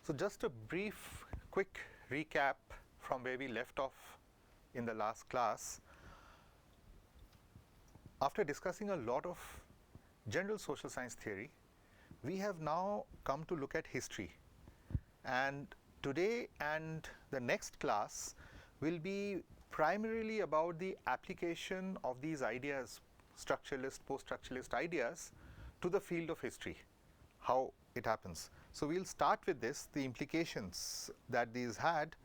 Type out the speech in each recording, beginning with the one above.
So just a brief, quick recap from where we left off in the last class. After discussing a lot of general social science theory, we have now come to look at history. And today and the next class will be primarily about the application of these ideas, structuralist, post-structuralist ideas, to the field of history, how it happens. So we'll start with this, the implications that these had,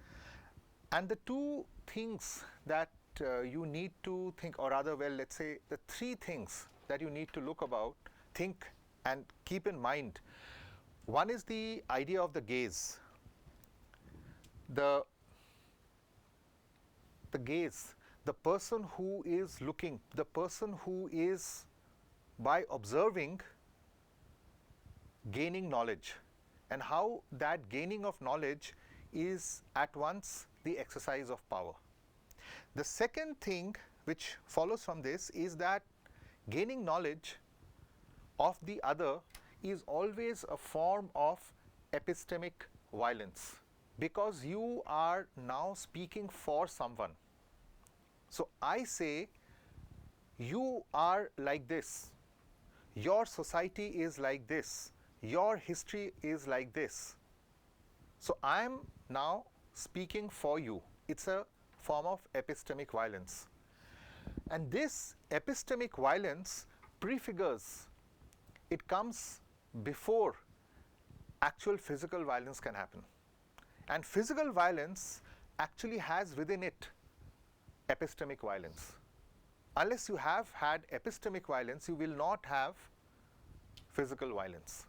and the two things that you need to think, or rather, well, let's say the three things that you need to think and keep in mind. One is the idea of the gaze. The gaze, the person who is looking, the person who is, by observing, gaining knowledge, and how that gaining of knowledge is at once the exercise of power. The second thing which follows from this is that gaining knowledge of the other is always a form of epistemic violence, because you are now speaking for someone. So I say, you are like this, your society is like this, your history is like this. So I am now speaking for you. It's a form of epistemic violence. And this epistemic violence prefigures, it comes before actual physical violence can happen. And physical violence actually has within it epistemic violence. Unless you have had epistemic violence, you will not have physical violence.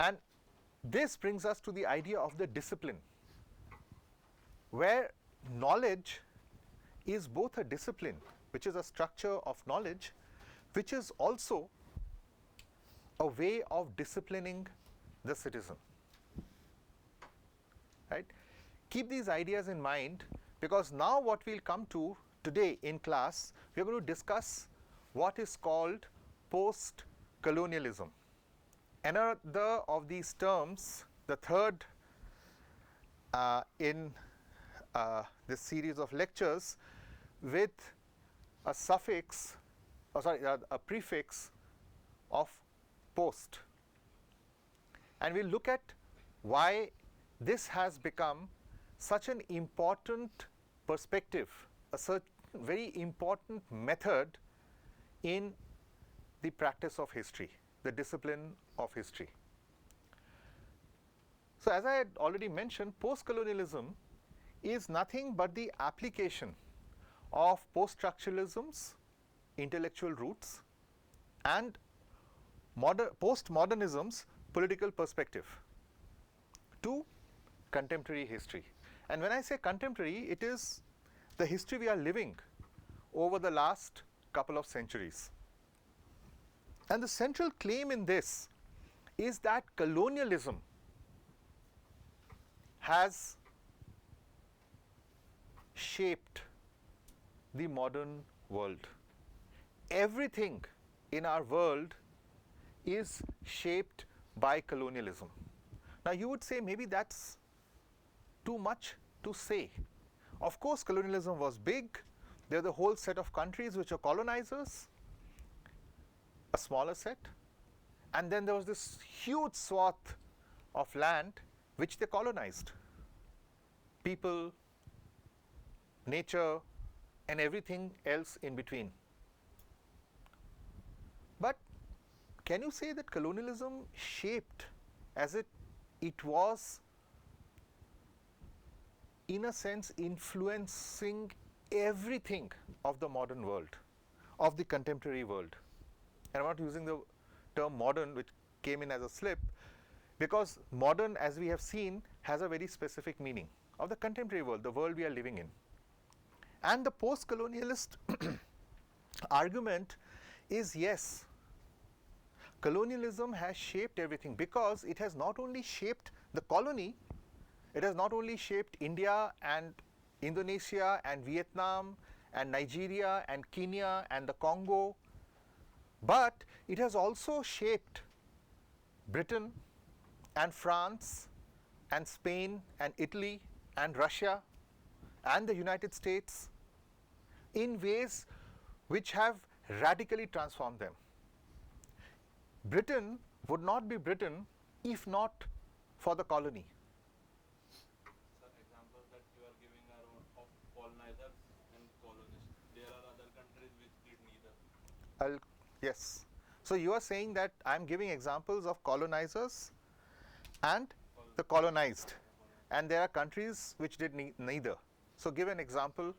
And this brings us to the idea of the discipline, where knowledge is both a discipline, which is a structure of knowledge, which is also a way of disciplining the citizen. Right? Keep these ideas in mind, because now what we'll come to today in class, we're going to discuss what is called post-colonialism. Another of these terms, the third in this series of lectures, with a suffix, a prefix of post. And we'll look at why this has become such an important perspective, a very important method in the practice of history, the discipline of history. So as I had already mentioned, post-colonialism is nothing but the application of post-structuralism's intellectual roots and post-modernism's political perspective to contemporary history. And when I say contemporary, it is the history we are living over the last couple of centuries. And the central claim in this is that colonialism has shaped the modern world. Everything in our world is shaped by colonialism. Now you would say maybe that's too much to say. Of course, colonialism was big. There are the whole set of countries which are colonizers, a smaller set, and then there was this huge swath of land which they colonized. People, nature, and everything else in between. But can you say that colonialism shaped, as it was in a sense influencing everything of the modern world, of the contemporary world? And I'm not using the term modern, which came in as a slip, because modern, as we have seen, has a very specific meaning of the contemporary world, the world we are living in. And the post-colonialist argument is, yes, colonialism has shaped everything, because it has not only shaped the colony, it has not only shaped India and Indonesia and Vietnam and Nigeria and Kenya and the Congo, but it has also shaped Britain, and France and Spain and Italy and Russia and the United States in ways which have radically transformed them. Britain would not be Britain if not for the colony. Sir, examples that you are giving are of colonizers and colonists. There are other countries which did neither. Yes. So you are saying that I am giving examples of colonizers and the colonized, and there are countries which did neither. So give an example.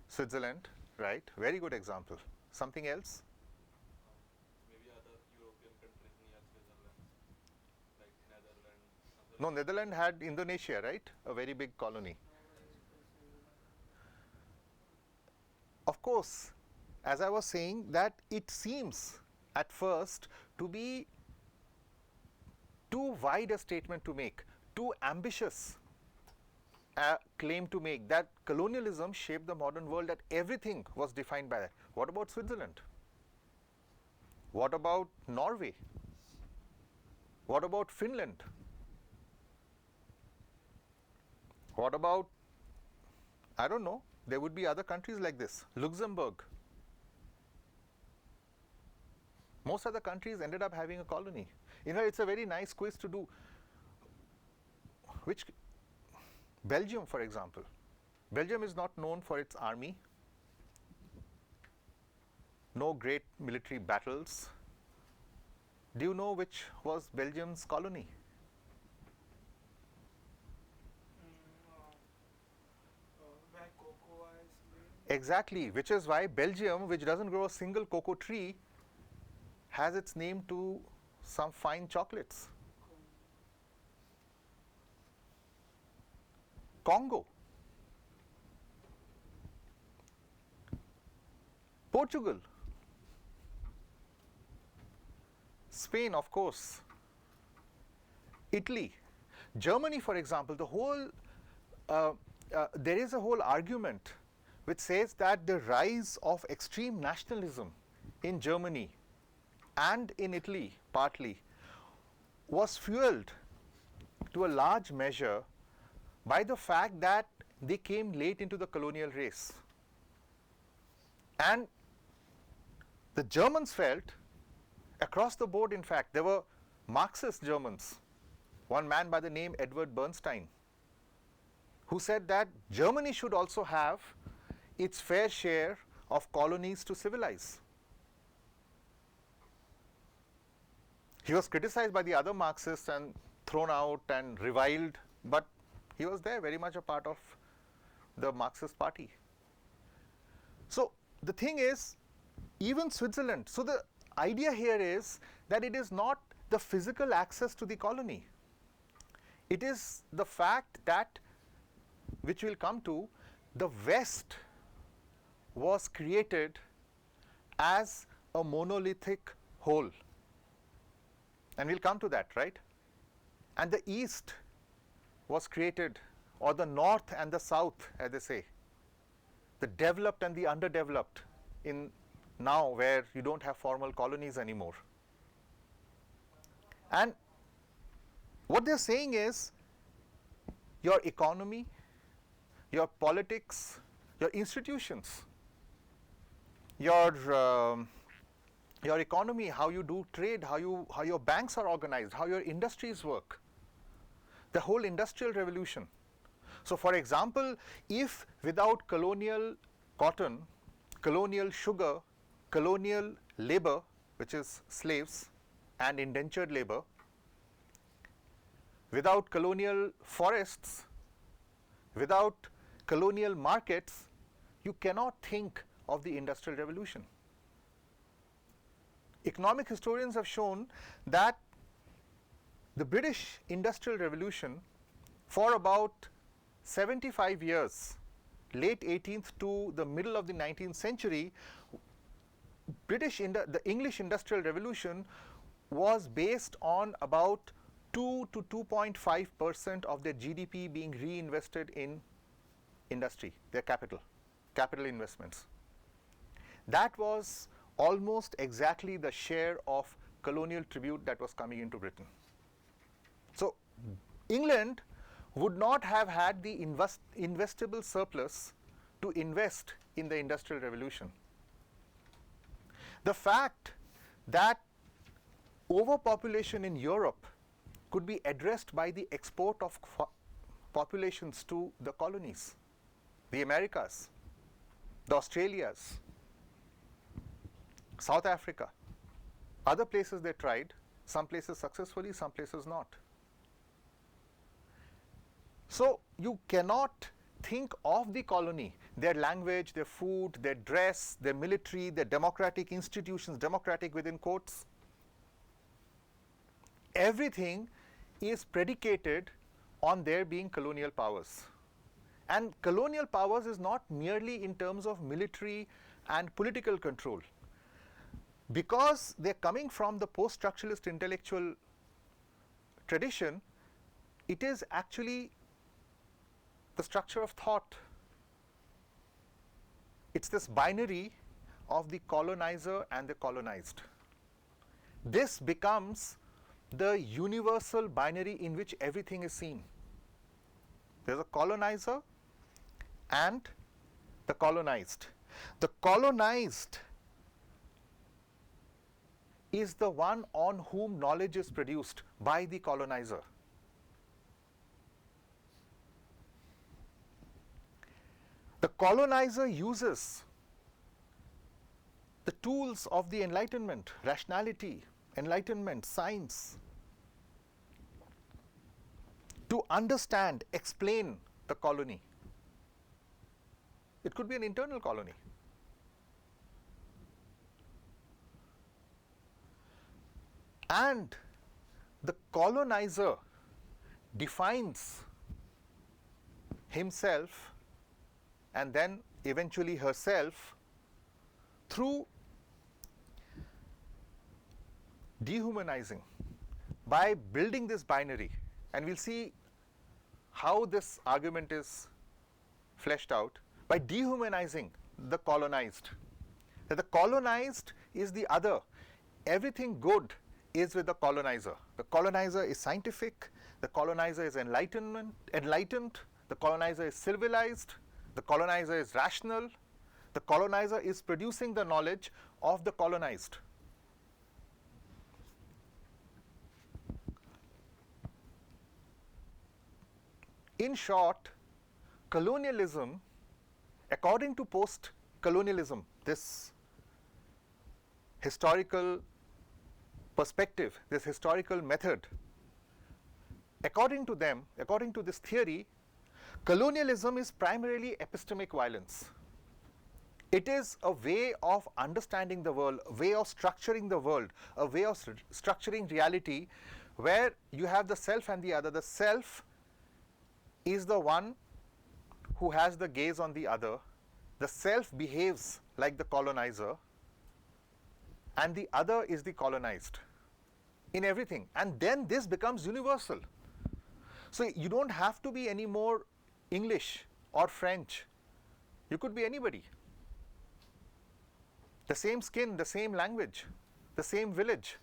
Switzerland, right? Very good example. Something else? Maybe other European countries near Switzerland, like Netherlands. No, Netherlands had Indonesia, right? A very big colony. Of course, as I was saying, that it seems at first to be too wide a statement to make, too ambitious a claim to make that colonialism shaped the modern world, that everything was defined by that. What about Switzerland? What about Norway? What about Finland? What about, I don't know, there would be other countries like this. Luxembourg. Most other countries ended up having a colony. You know, it's a very nice quiz to do. Which Belgium, for example. Belgium is not known for its army. No great military battles. Do you know which was Belgium's colony? Where cocoa is made. Exactly, which is why Belgium, which doesn't grow a single cocoa tree, has its name to some fine chocolates. Congo. Portugal. Spain, of course. Italy. Germany, for example, the whole, there is a whole argument which says that the rise of extreme nationalism in Germany and in Italy, partly, was fueled to a large measure by the fact that they came late into the colonial race. And the Germans felt, across the board in fact, there were Marxist Germans, one man by the name Edward Bernstein, who said that Germany should also have its fair share of colonies to civilize. He was criticized by the other Marxists and thrown out and reviled, but he was there, very much a part of the Marxist party. So the thing is, even Switzerland, so the idea here is that it is not the physical access to the colony. It is the fact that, which we'll come to, the West was created as a monolithic whole. And we'll come to that, right? And the East was created, or the North and the South, as they say, the developed and the underdeveloped, in now where you don't have formal colonies anymore. And what they're saying is, your economy, your politics, your institutions, your economy, how you do trade, how your banks are organized, how your industries work, the whole industrial revolution. So for example, if without colonial cotton, colonial sugar, colonial labor, which is slaves and indentured labor, without colonial forests, without colonial markets, you cannot think of the Industrial Revolution. Economic historians have shown that the British Industrial Revolution, for about 75 years, late 18th to the middle of the 19th century, the English Industrial Revolution was based on about 2 to 2.5% of their GDP being reinvested in industry, their capital investments. That was almost exactly the share of colonial tribute that was coming into Britain. England would not have had the investable surplus to invest in the Industrial Revolution. The fact that overpopulation in Europe could be addressed by the export of populations to the colonies, the Americas, the Australias, South Africa, other places they tried, some places successfully, some places not. So you cannot think of the colony, their language, their food, their dress, their military, their democratic institutions, democratic within quotes. Everything is predicated on their being colonial powers. And colonial powers is not merely in terms of military and political control. Because they're coming from the post-structuralist intellectual tradition, it is actually the structure of thought. It's this binary of the colonizer and the colonized. This becomes the universal binary in which everything is seen. There's a colonizer and the colonized. The colonized is the one on whom knowledge is produced by the colonizer. The colonizer uses the tools of the Enlightenment, rationality, enlightenment, science, to understand, explain the colony. It could be an internal colony. And the colonizer defines himself and then eventually herself through dehumanizing, by building this binary. And we'll see how this argument is fleshed out, by dehumanizing the colonized. That the colonized is the other. Everything good is with the colonizer. The colonizer is scientific, the colonizer is enlightened, the colonizer is civilized, the colonizer is rational, the colonizer is producing the knowledge of the colonized. In short, colonialism, according to post-colonialism, this historical perspective, this historical method, according to them, according to this theory, colonialism is primarily epistemic violence. It is a way of understanding the world, a way of structuring the world, a way of structuring reality, where you have the self and the other. The self is the one who has the gaze on the other. The self behaves like the colonizer, and the other is the colonized in everything. And then this becomes universal. So you don't have to be any more English or French. You could be anybody. The same skin, the same language, the same village.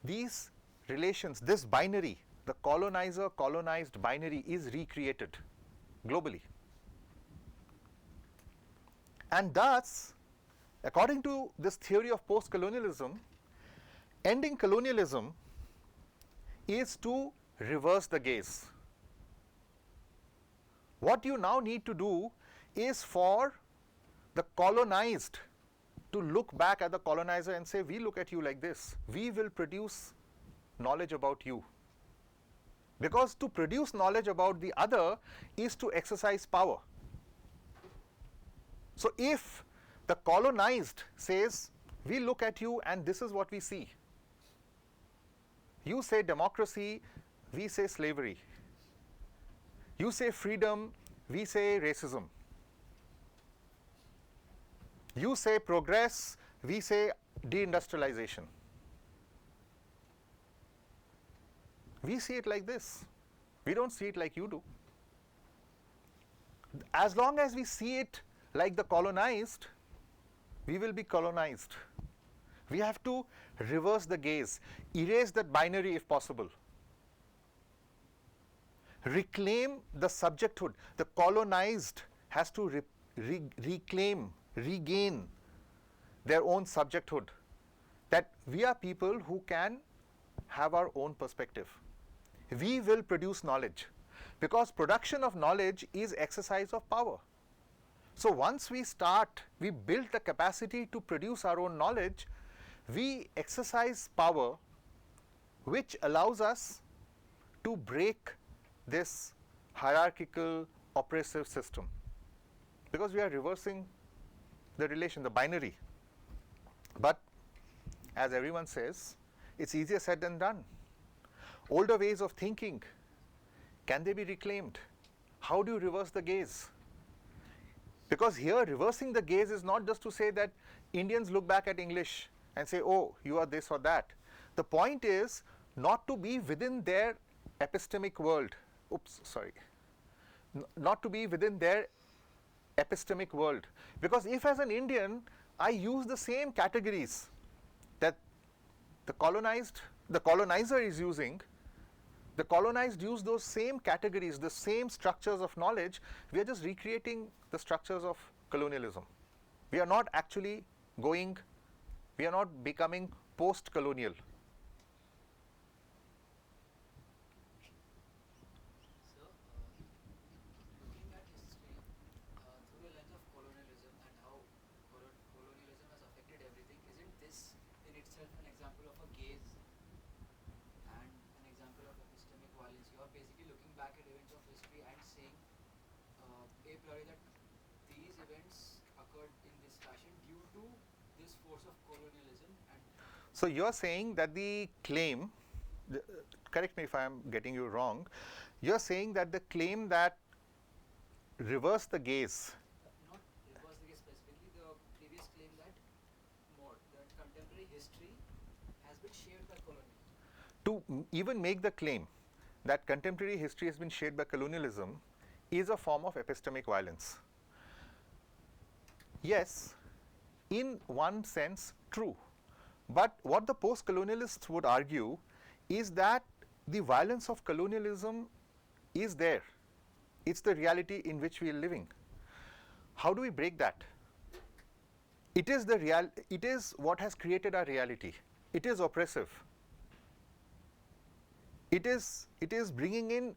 These relations, this binary, the colonizer-colonized binary, is recreated globally. And thus, according to this theory of post-colonialism, ending colonialism is to reverse the gaze. What you now need to do is for the colonized to look back at the colonizer and say, we look at you like this. We will produce knowledge about you. Because to produce knowledge about the other is to exercise power. So if the colonized says, we look at you and this is what we see. You say democracy, we say slavery. You say freedom, we say racism. You say progress, we say deindustrialization. We see it like this. We don't see it like you do. As long as we see it like the colonized, we will be colonized. We have to reverse the gaze, erase that binary if possible. reclaim the subjecthood. The colonized has to reclaim, regain their own subjecthood. That we are people who can have our own perspective. We will produce knowledge because production of knowledge is exercise of power. So once we build the capacity to produce our own knowledge, we exercise power which allows us to break this hierarchical oppressive system, because we are reversing the relation, the binary. But as everyone says, it's easier said than done. Older ways of thinking, can they be reclaimed? How do you reverse the gaze? Because here reversing the gaze is not just to say that Indians look back at English and say, oh, you are this or that. The point is not to be within their epistemic world. Not to be within their epistemic world. Because if as an Indian, I use the same categories that the colonizer is using, the colonized use those same categories, the same structures of knowledge, we are just recreating the structures of colonialism. We are not actually we are not becoming post-colonial. So, looking at history through a lens of colonialism and how colonialism has affected everything, isn't this in itself an example of a gaze and an example of epistemic violence? You are basically looking back at events of history and saying a priori that these events occurred in this fashion due to this force of colonialism. And so you are saying that the claim, correct me if I am getting you wrong, you are saying that the claim that reverse the gaze, not reverse the case specifically, the previous claim that contemporary history has been shaped by colonialism. to even make the claim that contemporary history has been shaped by colonialism is a form of epistemic violence. Yes, in one sense, true. But what the post-colonialists would argue is that the violence of colonialism is there. It's the reality in which we are living. How do we break that? It is what has created our reality. It is oppressive. It is bringing in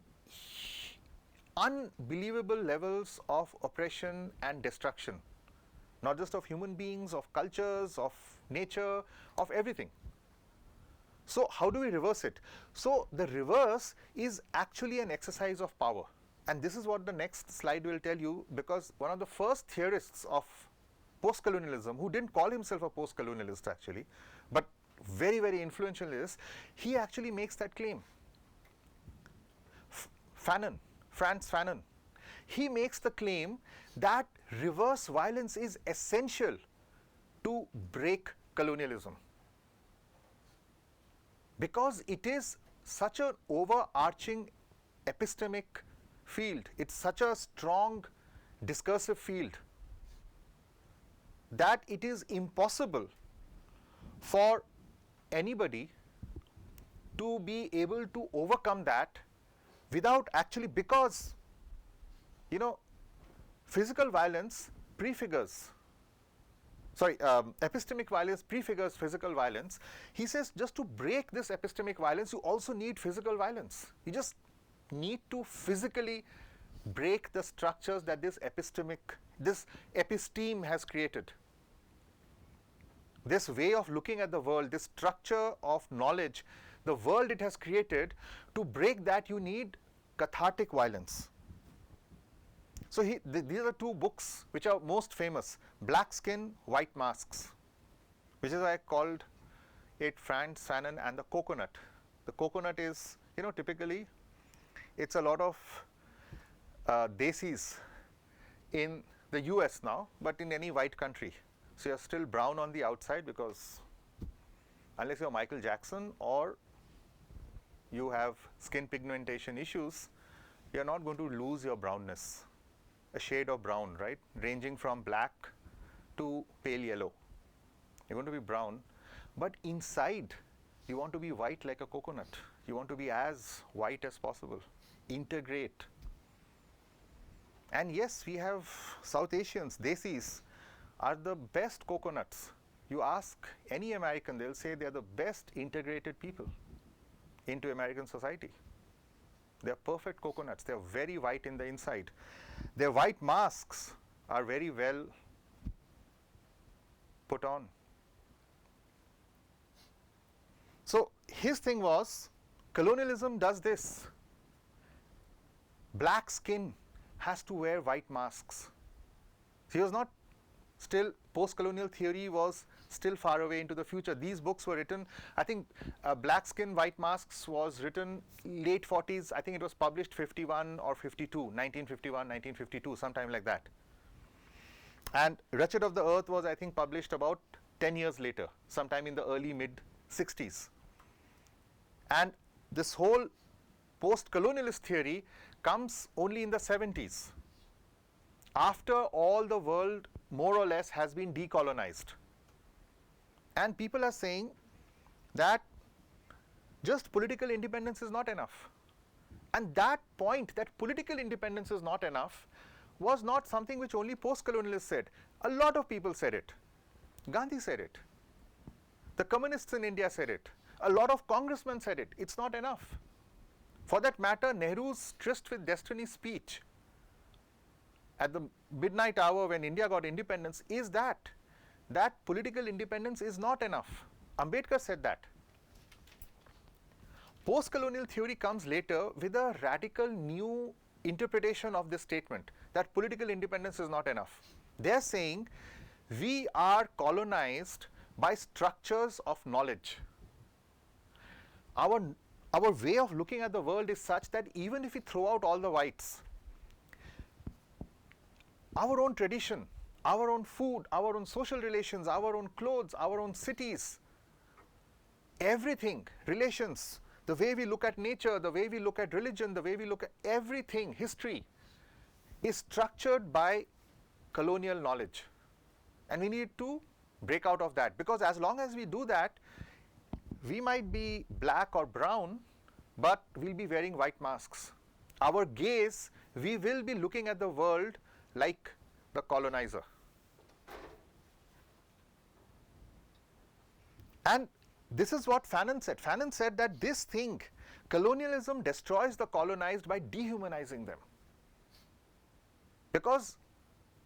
unbelievable levels of oppression and destruction, not just of human beings, of cultures, of nature, of everything. So how do we reverse it? So the reverse is actually an exercise of power. And this is what the next slide will tell you, because one of the first theorists of post-colonialism, who didn't call himself a post-colonialist actually, but very, very influential is, he actually makes that claim. Frantz Fanon, he makes the claim that reverse violence is essential to break colonialism, because it is such an overarching epistemic field, it's such a strong discursive field, that it is impossible for anybody to be able to overcome that without actually, because physical violence prefigures, epistemic violence prefigures physical violence. He says just to break this epistemic violence, you also need physical violence. You just need to physically break the structures that this episteme has created. This way of looking at the world, this structure of knowledge, the world it has created, to break that you need cathartic violence. So these are two books which are most famous, Black Skin, White Masks, which is why I called it Frantz Fanon and the Coconut. The coconut is, typically it's a lot of desis in the US now, but in any white country. So you're still brown on the outside, because unless you're Michael Jackson or you have skin pigmentation issues, you're not going to lose your brownness. A shade of brown, right? Ranging from black to pale yellow. You're going to be brown, but inside you want to be white like a coconut. You want to be as white as possible. integrate. And yes, we have South Asians, Desis, are the best coconuts. You ask any American, they'll say they're the best integrated people into American society. They're perfect coconuts. They're very white in the inside. Their white masks are very well put on. So his thing was, colonialism does this. Black skin has to wear white masks. He was not still, post-colonial theory was still far away into the future. These books were written, I think Black Skin, White Masks was written late 40s. I think it was published 51 or 52, 1951, 1952, sometime like that. And Wretched of the Earth was, I think, published about 10 years later, sometime in the early mid-60s. And this whole post-colonialist theory comes only in the 70s, after all the world more or less has been decolonized. And people are saying that just political independence is not enough. And that point, that political independence is not enough, was not something which only post-colonialists said. A lot of people said it. Gandhi said it. The communists in India said it. A lot of congressmen said it. It's not enough. For that matter, Nehru's Tryst with Destiny speech at the midnight hour when India got independence is that political independence is not enough. Ambedkar said that. Post-colonial theory comes later with a radical new interpretation of this statement, that political independence is not enough. They're saying we are colonized by structures of knowledge. Our way of looking at the world is such that even if we throw out all the whites, our own tradition, our own food, our own social relations, our own clothes, our own cities, everything, relations, the way we look at nature, the way we look at religion, the way we look at everything, history, is structured by colonial knowledge. And we need to break out of that, because as long as we do that, we might be black or brown, but we'll be wearing white masks. Our gaze, we will be looking at the world like the colonizer. And this is what Fanon said. Fanon said that this thing, colonialism destroys the colonized by dehumanizing them. Because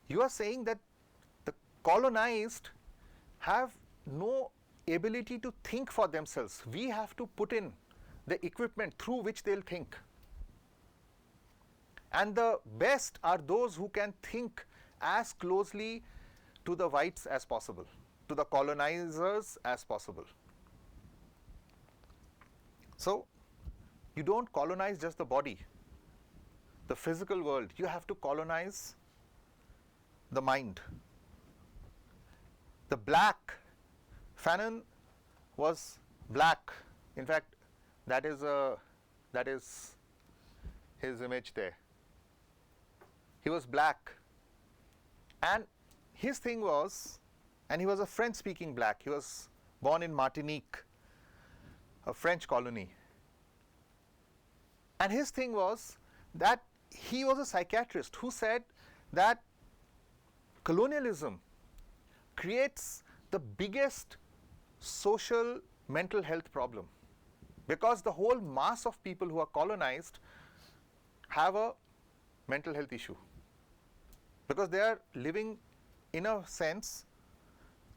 you are saying that the colonized have no ability to think for themselves. We have to put in the equipment through which they'll think. And the best are those who can think as closely to the whites as possible, to the colonizers as possible. So, you don't colonize just the body, the physical world. You have to colonize the mind. The black, Fanon was black. In fact, that is his image there. He was black. And his thing was, and he was a French-speaking black. He was born in Martinique, a French colony. And his thing was that he was a psychiatrist who said that colonialism creates the biggest social mental health problem, because the whole mass of people who are colonized have a mental health issue, because they are living, in a sense,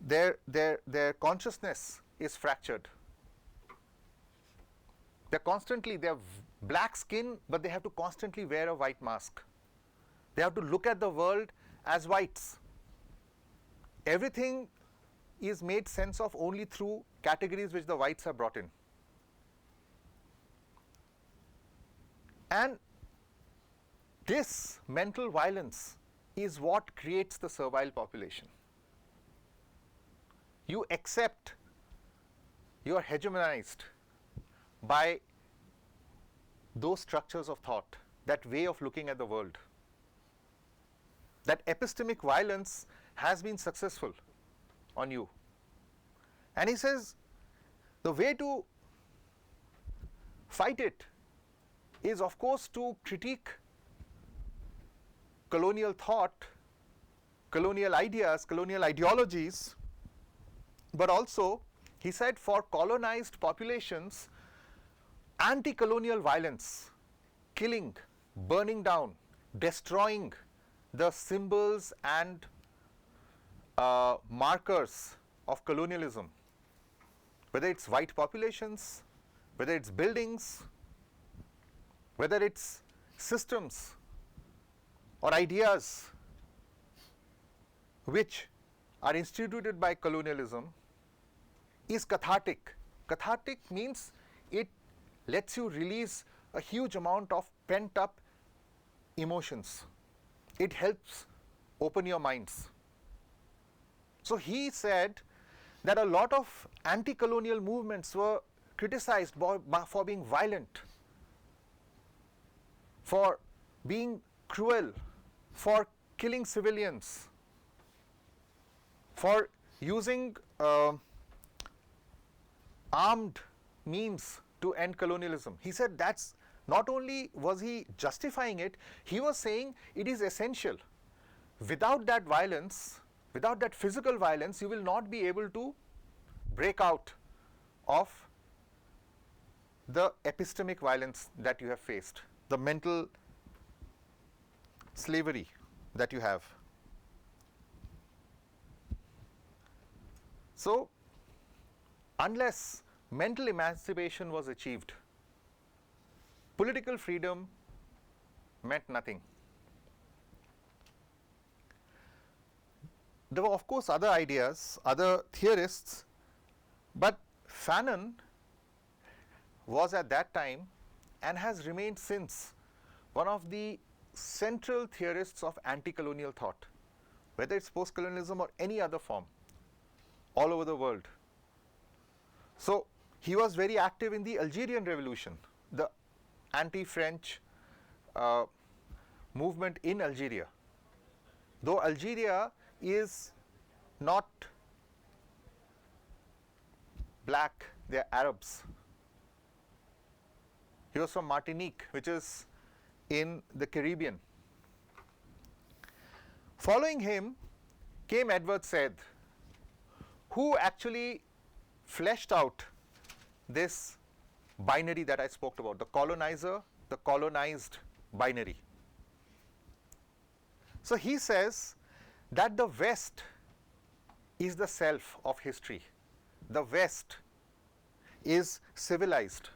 their consciousness is fractured. They have black skin, but they have to constantly wear a white mask. They have to look at the world as whites. Everything is made sense of only through categories which the whites have brought in. And this mental violence is what creates the servile population. You accept, you are hegemonized by those structures of thought, that way of looking at the world. That epistemic violence has been successful on you. And he says the way to fight it is, of course, to critique colonial thought, colonial ideas, colonial ideologies, but also, he said, for colonized populations, anti-colonial violence, killing, burning down, destroying the symbols and markers of colonialism, whether it's white populations, whether it's buildings, whether it's systems or ideas which are instituted by colonialism, is cathartic. Cathartic means it lets you release a huge amount of pent up emotions. It helps open your minds. So he said that a lot of anti-colonial movements were criticized for being violent, for being cruel, for killing civilians, for using armed means to end colonialism. He said that's not only was he justifying it, he was saying it is essential. Without that violence, without that physical violence, you will not be able to break out of the epistemic violence that you have faced, the mental slavery that you have. So, unless mental emancipation was achieved, political freedom meant nothing. There were, of course, other ideas, other theorists, but Fanon was at that time and has remained since one of the central theorists of anti-colonial thought, whether it's post-colonialism or any other form, all over the world. So he was very active in the Algerian Revolution, the anti-French movement in Algeria. Though Algeria is not black, they are Arabs. He was from Martinique, which is in the Caribbean. Following him came Edward Said, who actually fleshed out this binary that I spoke about, the colonizer, the colonized binary. So he says that the West is the self of history. The West is civilized.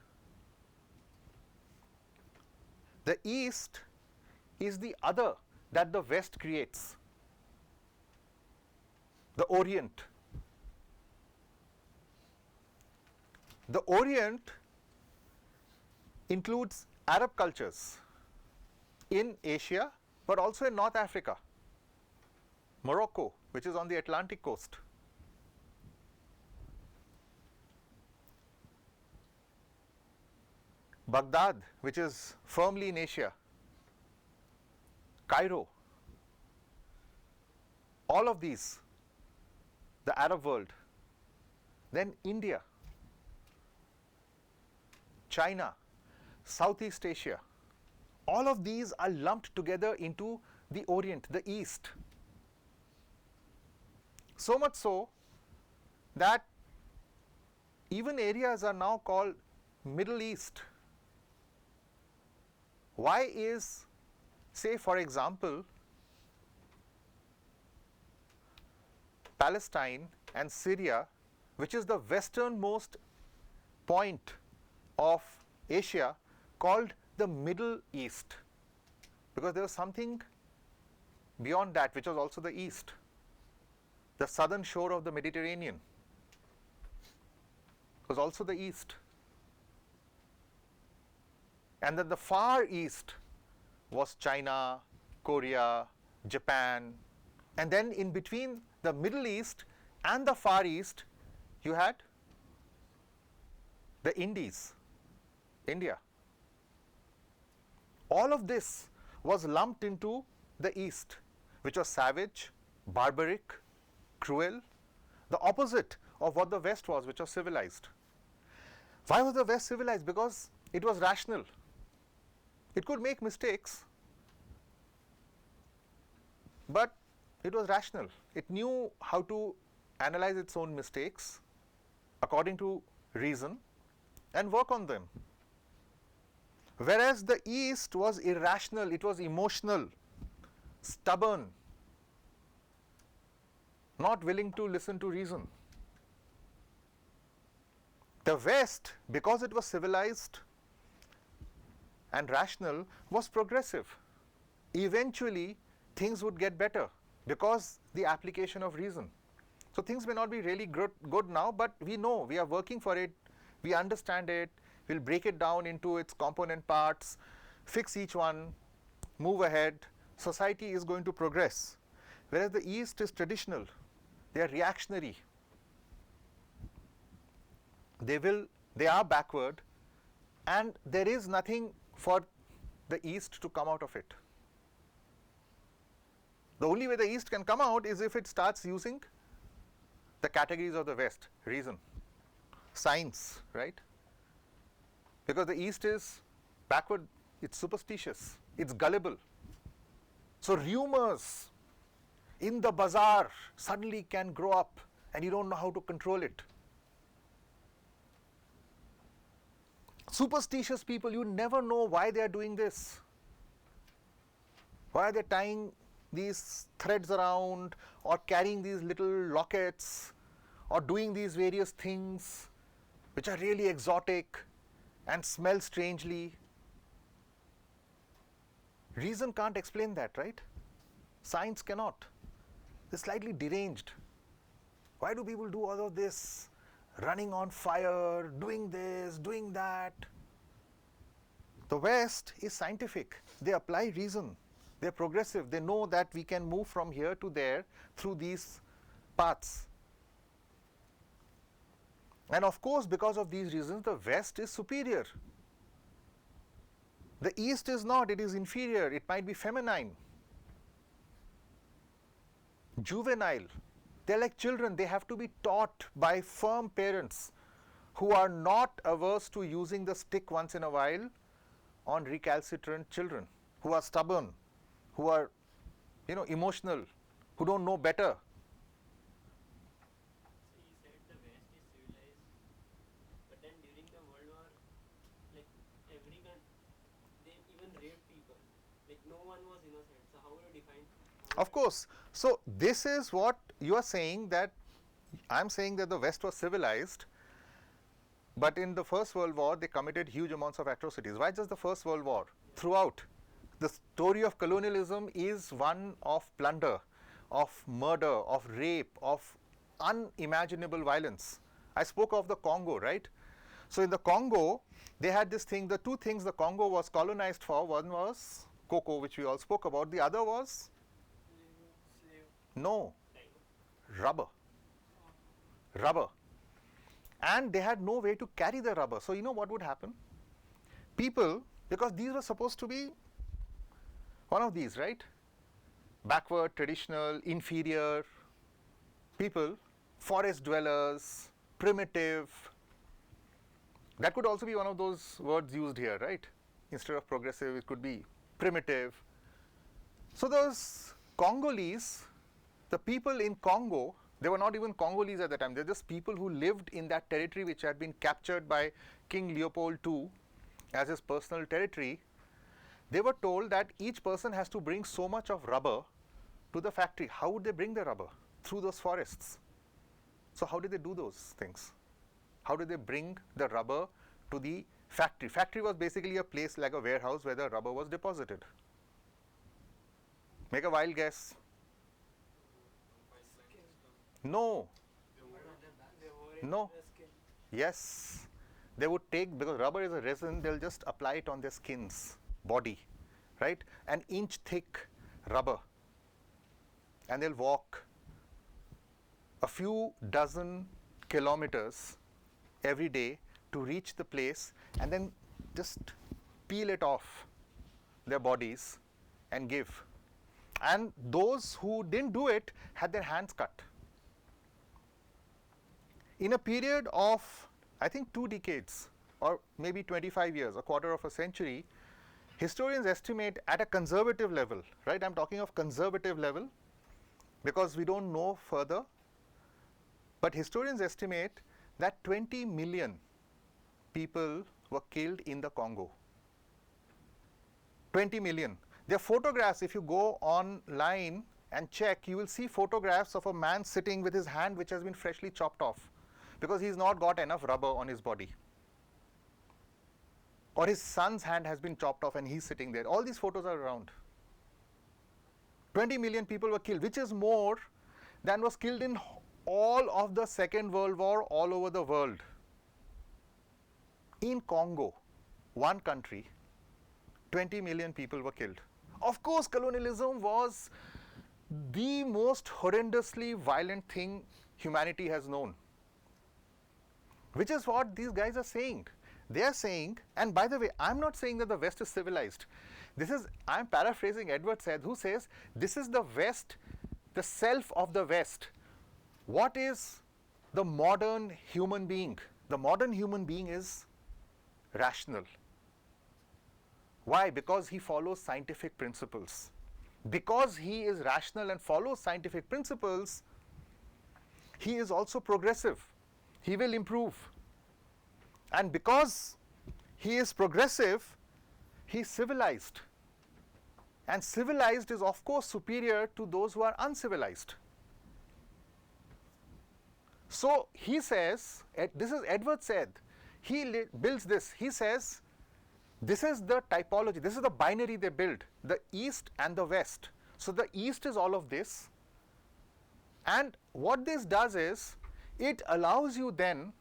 The East is the other that the West creates. The Orient. The Orient includes Arab cultures in Asia, but also in North Africa, Morocco, which is on the Atlantic coast. Baghdad, which is firmly in Asia, Cairo, all of these, the Arab world, then India, China, Southeast Asia, all of these are lumped together into the Orient, the East. So much so that even areas are now called Middle East. Why is, say for example, Palestine and Syria, which is the westernmost point of Asia, called the Middle East? Because there was something beyond that which was also the East, the southern shore of the Mediterranean was also the East. And then the Far East was China, Korea, Japan, and then in between the Middle East and the Far East, you had the Indies, India. All of this was lumped into the East, which was savage, barbaric, cruel, the opposite of what the West was, which was civilized. Why was the West civilized? Because it was rational. It could make mistakes, but it was rational. It knew how to analyze its own mistakes according to reason and work on them. Whereas the East was irrational, it was emotional, stubborn, not willing to listen to reason. The West, because it was civilized and rational, was progressive. Eventually, things would get better because the application of reason. So things may not be really good now, but we know, we are working for it, we understand it, we'll break it down into its component parts, fix each one, move ahead. Society is going to progress. Whereas the East is traditional, they are reactionary. They are backward, and there is nothing for the East to come out of it. The only way the East can come out is if it starts using the categories of the West, reason, science, right? Because the East is backward, it's superstitious, it's gullible. So rumors in the bazaar suddenly can grow up and you don't know how to control it. Superstitious people, you never know why they are doing this. Why are they tying these threads around or carrying these little lockets or doing these various things which are really exotic and smell strangely? Reason can't explain that, right? Science cannot. They're slightly deranged. Why do people do all of this? Running on fire, doing this, doing that. The West is scientific. They apply reason. They're progressive. They know that we can move from here to there through these paths. And of course, because of these reasons, the West is superior. The East is not, it is inferior. It might be feminine, juvenile. They're like children. They have to be taught by firm parents who are not averse to using the stick once in a while on recalcitrant children, who are stubborn, who are, emotional, who don't know better. So you said the West is civilized, but then during the World War, like they even raped people. Like no one was innocent. So how would you define? Of course. So this is what you are saying, that I'm saying that the West was civilized, but in the First World War they committed huge amounts of atrocities. Why just the First World War? Throughout, the story of colonialism is one of plunder, of murder, of rape, of unimaginable violence. I spoke of the Congo, right? So in the Congo, they had this thing, the two things the Congo was colonized for, one was cocoa, which we all spoke about, the other was no, rubber. Rubber. And they had no way to carry the rubber. So you know what would happen? People, because these were supposed to be one of these, right? Backward, traditional, inferior people, forest dwellers, primitive. That could also be one of those words used here, right? Instead of progressive, it could be primitive. So those Congolese, the people in Congo, they were not even Congolese at the time. They're just people who lived in that territory which had been captured by King Leopold II as his personal territory. They were told that each person has to bring so much of rubber to the factory. How would they bring the rubber? Through those forests. So how did they do those things? How did they bring the rubber to the factory? Factory was basically a place like a warehouse where the rubber was deposited. Make a wild guess. No. No. Yes. They would take, because rubber is a resin, they'll just apply it on their skins, body, right? An inch thick rubber. And they'll walk a few dozen kilometers every day to reach the place and then just peel it off their bodies and give. And those who didn't do it had their hands cut. In a period of, I think, 2 decades or maybe 25 years, a quarter of a century, Historians estimate at a conservative level, right? I'm talking of conservative level because we don't know further, but historians estimate that 20 million people were killed in the Congo. 20 million. There are photographs, if you go online and check, you will see photographs of a man sitting with his hand which has been freshly chopped off because he's not got enough rubber on his body. Or his son's hand has been chopped off and he's sitting there. All these photos are around. 20 million people were killed, which is more than was killed in all of the Second World War all over the world. In Congo, one country, 20 million people were killed. Of course, colonialism was the most horrendously violent thing humanity has known, which is what these guys are saying. They are saying, and by the way, I'm not saying that the West is civilized. I'm paraphrasing Edward Said, who says, this is the West, the self of the West. What is the modern human being? The modern human being is rational. Why? Because he follows scientific principles. Because he is rational and follows scientific principles, he is also progressive. He will improve. And because he is progressive, he is civilized. And civilized is of course superior to those who are uncivilized. So he says, this is Edward Said, he builds this, he says, this is the typology, this is the binary they build, the East and the West. So the East is all of this, and what this does is, it allows you then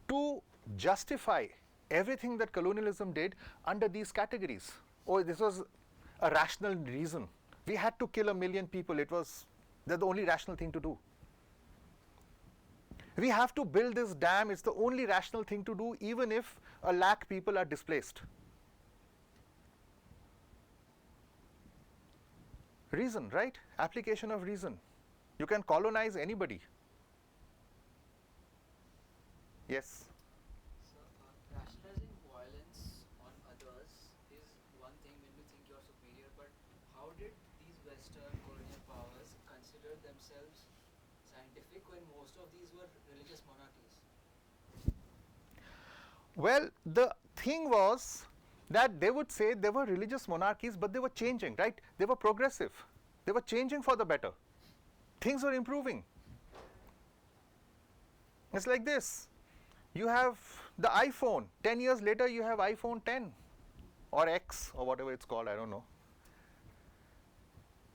to justify everything that colonialism did under these categories. Oh, this was a rational reason. We had to kill 1 million people, that's the only rational thing to do. We have to build this dam, it's the only rational thing to do, even if 1 lakh people are displaced. Reason, right? Application of reason. You can colonize anybody. Yes? So, rationalizing violence on others is one thing when you think you're superior, but how did these Western colonial powers consider themselves scientific when most of these were religious monarchies? Well, the thing was that they would say they were religious monarchies, but they were changing, right? They were progressive. They were changing for the better. Things were improving. It's like this. You have the iPhone. 10 years later, you have iPhone 10 or X or whatever it's called, I don't know.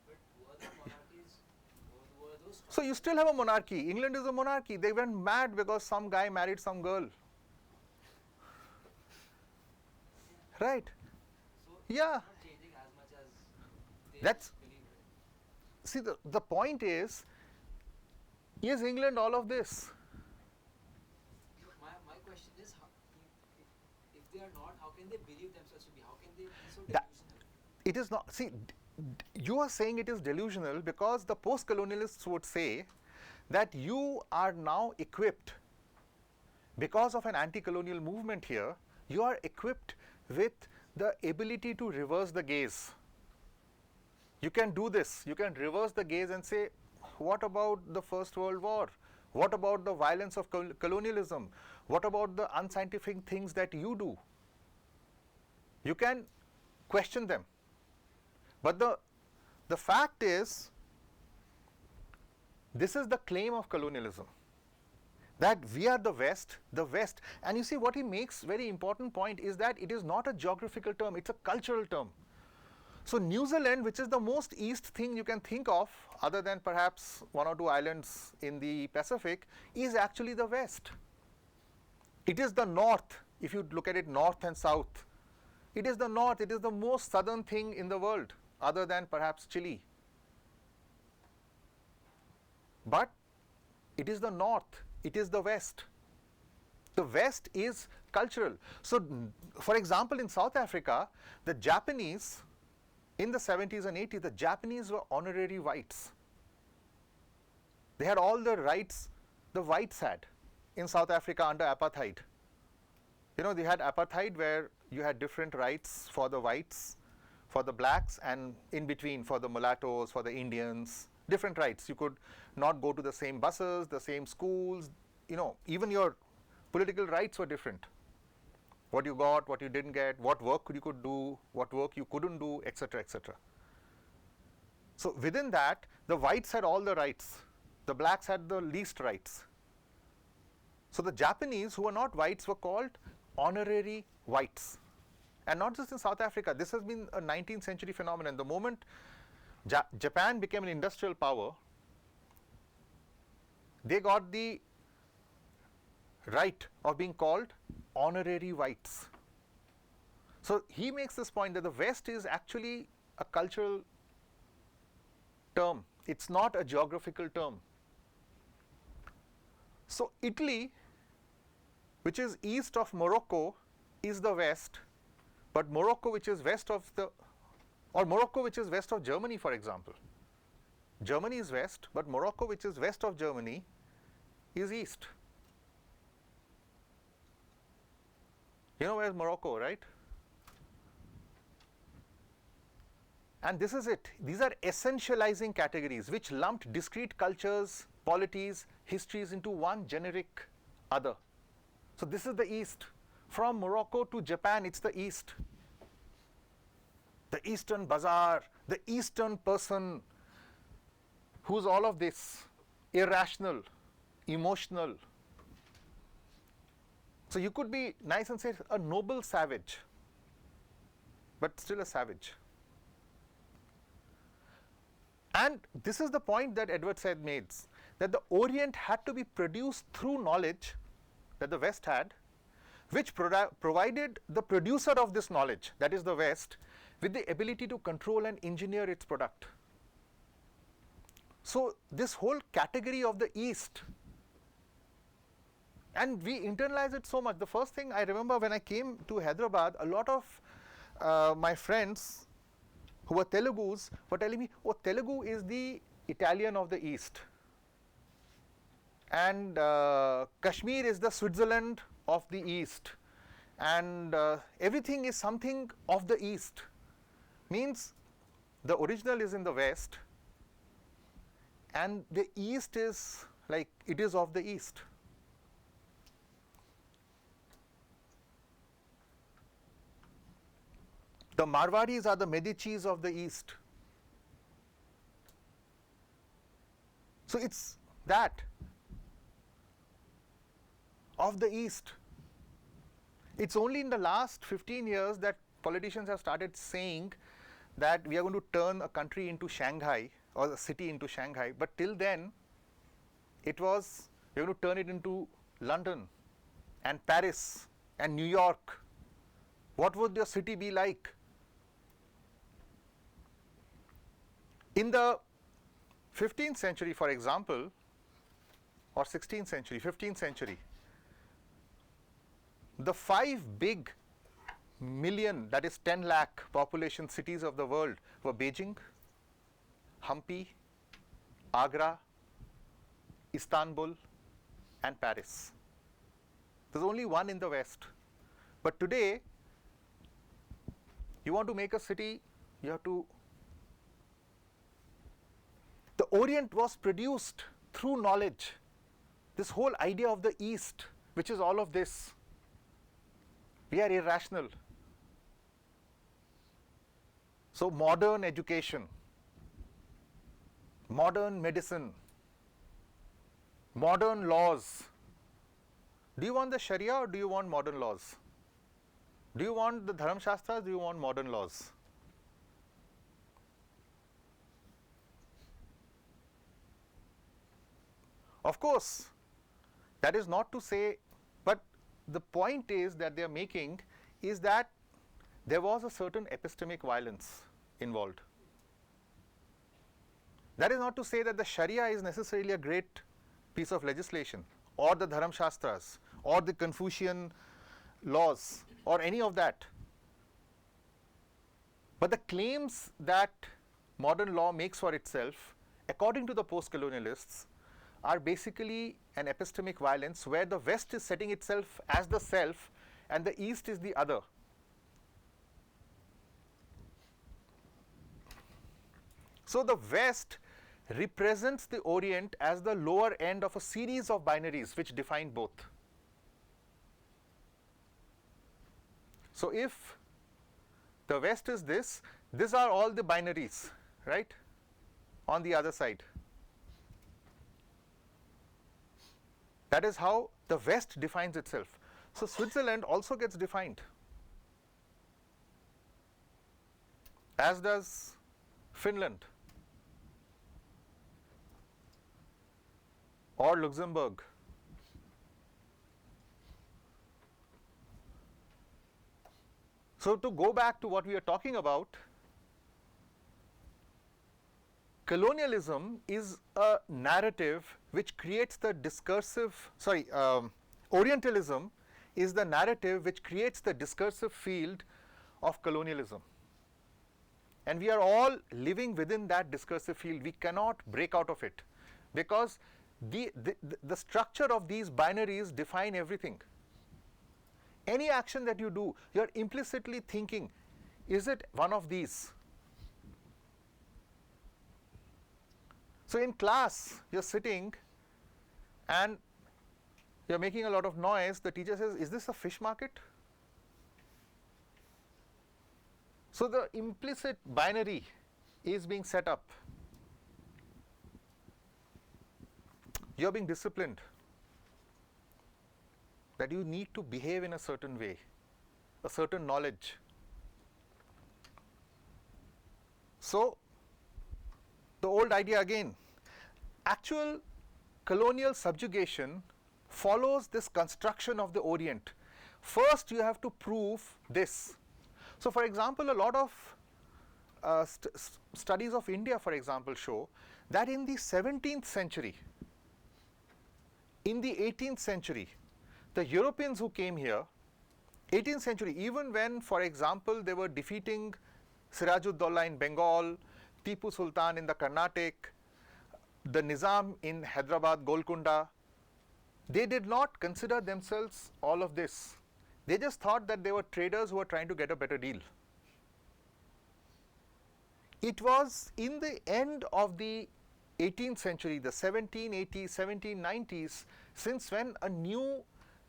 But were the monarchies, were those So you still have a monarchy. England is a monarchy. They went mad because some guy married some girl. Right? so Yeah. not changing as much as they That's- believe, right? See, the point is England all of this? My question is, how, if they are not, how can they believe themselves to be? How can they be so That- delusional? It is not. See, you are saying it is delusional because the post-colonialists would say that you are now equipped, because of an anti-colonial movement here, you are equipped with the ability to reverse the gaze. You can do this. You can reverse the gaze and say, what about the First World War? What about the violence of colonialism? What about the unscientific things that you do? You can question them. But the fact is, this is the claim of colonialism, that we are the West, and you see what he makes very important point is that it is not a geographical term, it's a cultural term. So New Zealand, which is the most east thing you can think of, other than perhaps 1 or 2 islands in the Pacific, is actually the West. It is the north, if you look at it north and south. It is the north, it is the most southern thing in the world, other than perhaps Chile. But it is the north, it is the West. The West is cultural. So, for example, in South Africa, the Japanese, in the 70s and 80s, the Japanese were honorary whites. They had all the rights the whites had in South Africa under apartheid. They had apartheid where you had different rights for the whites, for the blacks, and in between for the mulattoes, for the Indians, different rights. You could not go to the same buses, the same schools, even your political rights were different. What you got, what you didn't get, what work you could do, what work you couldn't do, etc., etc. So within that, the whites had all the rights, the blacks had the least rights. So the Japanese, who were not whites, were called honorary whites. And not just in South Africa, this has been a 19th century phenomenon. The moment Japan became an industrial power, they got the right of being called honorary whites. So he makes this point that the West is actually a cultural term. It's not a geographical term. So Italy, which is east of Morocco, is the West, but Morocco, which is west of Morocco, which is west of Germany, for example. Germany is west, but Morocco, which is west of Germany, is east. You know where's Morocco, right? And this is it. These are essentializing categories which lumped discrete cultures, polities, histories into one generic other. So this is the East. From Morocco to Japan, it's the East. The Eastern bazaar, the Eastern person, who's all of this, irrational, emotional. So you could be nice and say a noble savage, but still a savage. And this is the point that Edward Said made, that the Orient had to be produced through knowledge that the West had, which provided the producer of this knowledge, that is the West, with the ability to control and engineer its product. So this whole category of the East, and we internalize it so much. The first thing I remember when I came to Hyderabad, a lot of my friends who were Telugus were telling me, oh, Telugu is the Italian of the East. And Kashmir is the Switzerland of the East. And everything is something of the East. Means the original is in the West, and the East is like it is of the East. The Marwadis are the Medicis of the East. So it's that of the East. It's only in the last 15 years that politicians have started saying that we are going to turn a country into Shanghai or a city into Shanghai. But till then, it was we're going to turn it into London and Paris and New York. What would your city be like? In the 15th century, for example, or 16th century, 15th century, the 5 big million, that is 10 lakh population cities of the world were Beijing, Hampi, Agra, Istanbul, and Paris. There's only one in the West. But today, you want to make a city, you have to. The Orient was produced through knowledge. This whole idea of the East, which is all of this. We are irrational. So modern education, modern medicine, modern laws. Do you want the Sharia or do you want modern laws? Do you want the Dharam Shastras? Do you want modern laws? Of course, that is not to say, but the point is that they are making is that there was a certain epistemic violence involved. That is not to say that the Sharia is necessarily a great piece of legislation, or the Dharam Shastras, or the Confucian laws, or any of that. But the claims that modern law makes for itself, according to the post-colonialists, are basically an epistemic violence where the West is setting itself as the self and the East is the other. So the West represents the Orient as the lower end of a series of binaries which define both. So if the West is this, these are all the binaries, right, on the other side. That is how the West defines itself. So Switzerland also gets defined, as does Finland or Luxembourg. So to go back to what we are talking about, colonialism is a narrative which creates the discursive, Orientalism is the narrative which creates the discursive field of colonialism. And we are all living within that discursive field. We cannot break out of it because the structure of these binaries define everything. Any action that you do, you are implicitly thinking, is it one of these? So in class, you're sitting and you're making a lot of noise. The teacher says, is this a fish market? So the implicit binary is being set up. You're being disciplined that you need to behave in a certain way, a certain knowledge. So the old idea again, actual colonial subjugation follows this construction of the Orient. First, you have to prove this. So, for example, a lot of studies of India, for example, show that in the 17th century, in the 18th century, the Europeans who came here, 18th century, even when, for example, they were defeating Sirajuddaulah in Bengal, Tipu Sultan in the Carnatic, the Nizam in Hyderabad, Golconda, they did not consider themselves all of this. They just thought that they were traders who were trying to get a better deal. It was in the end of the 18th century, the 1780s, 1790s, since when a new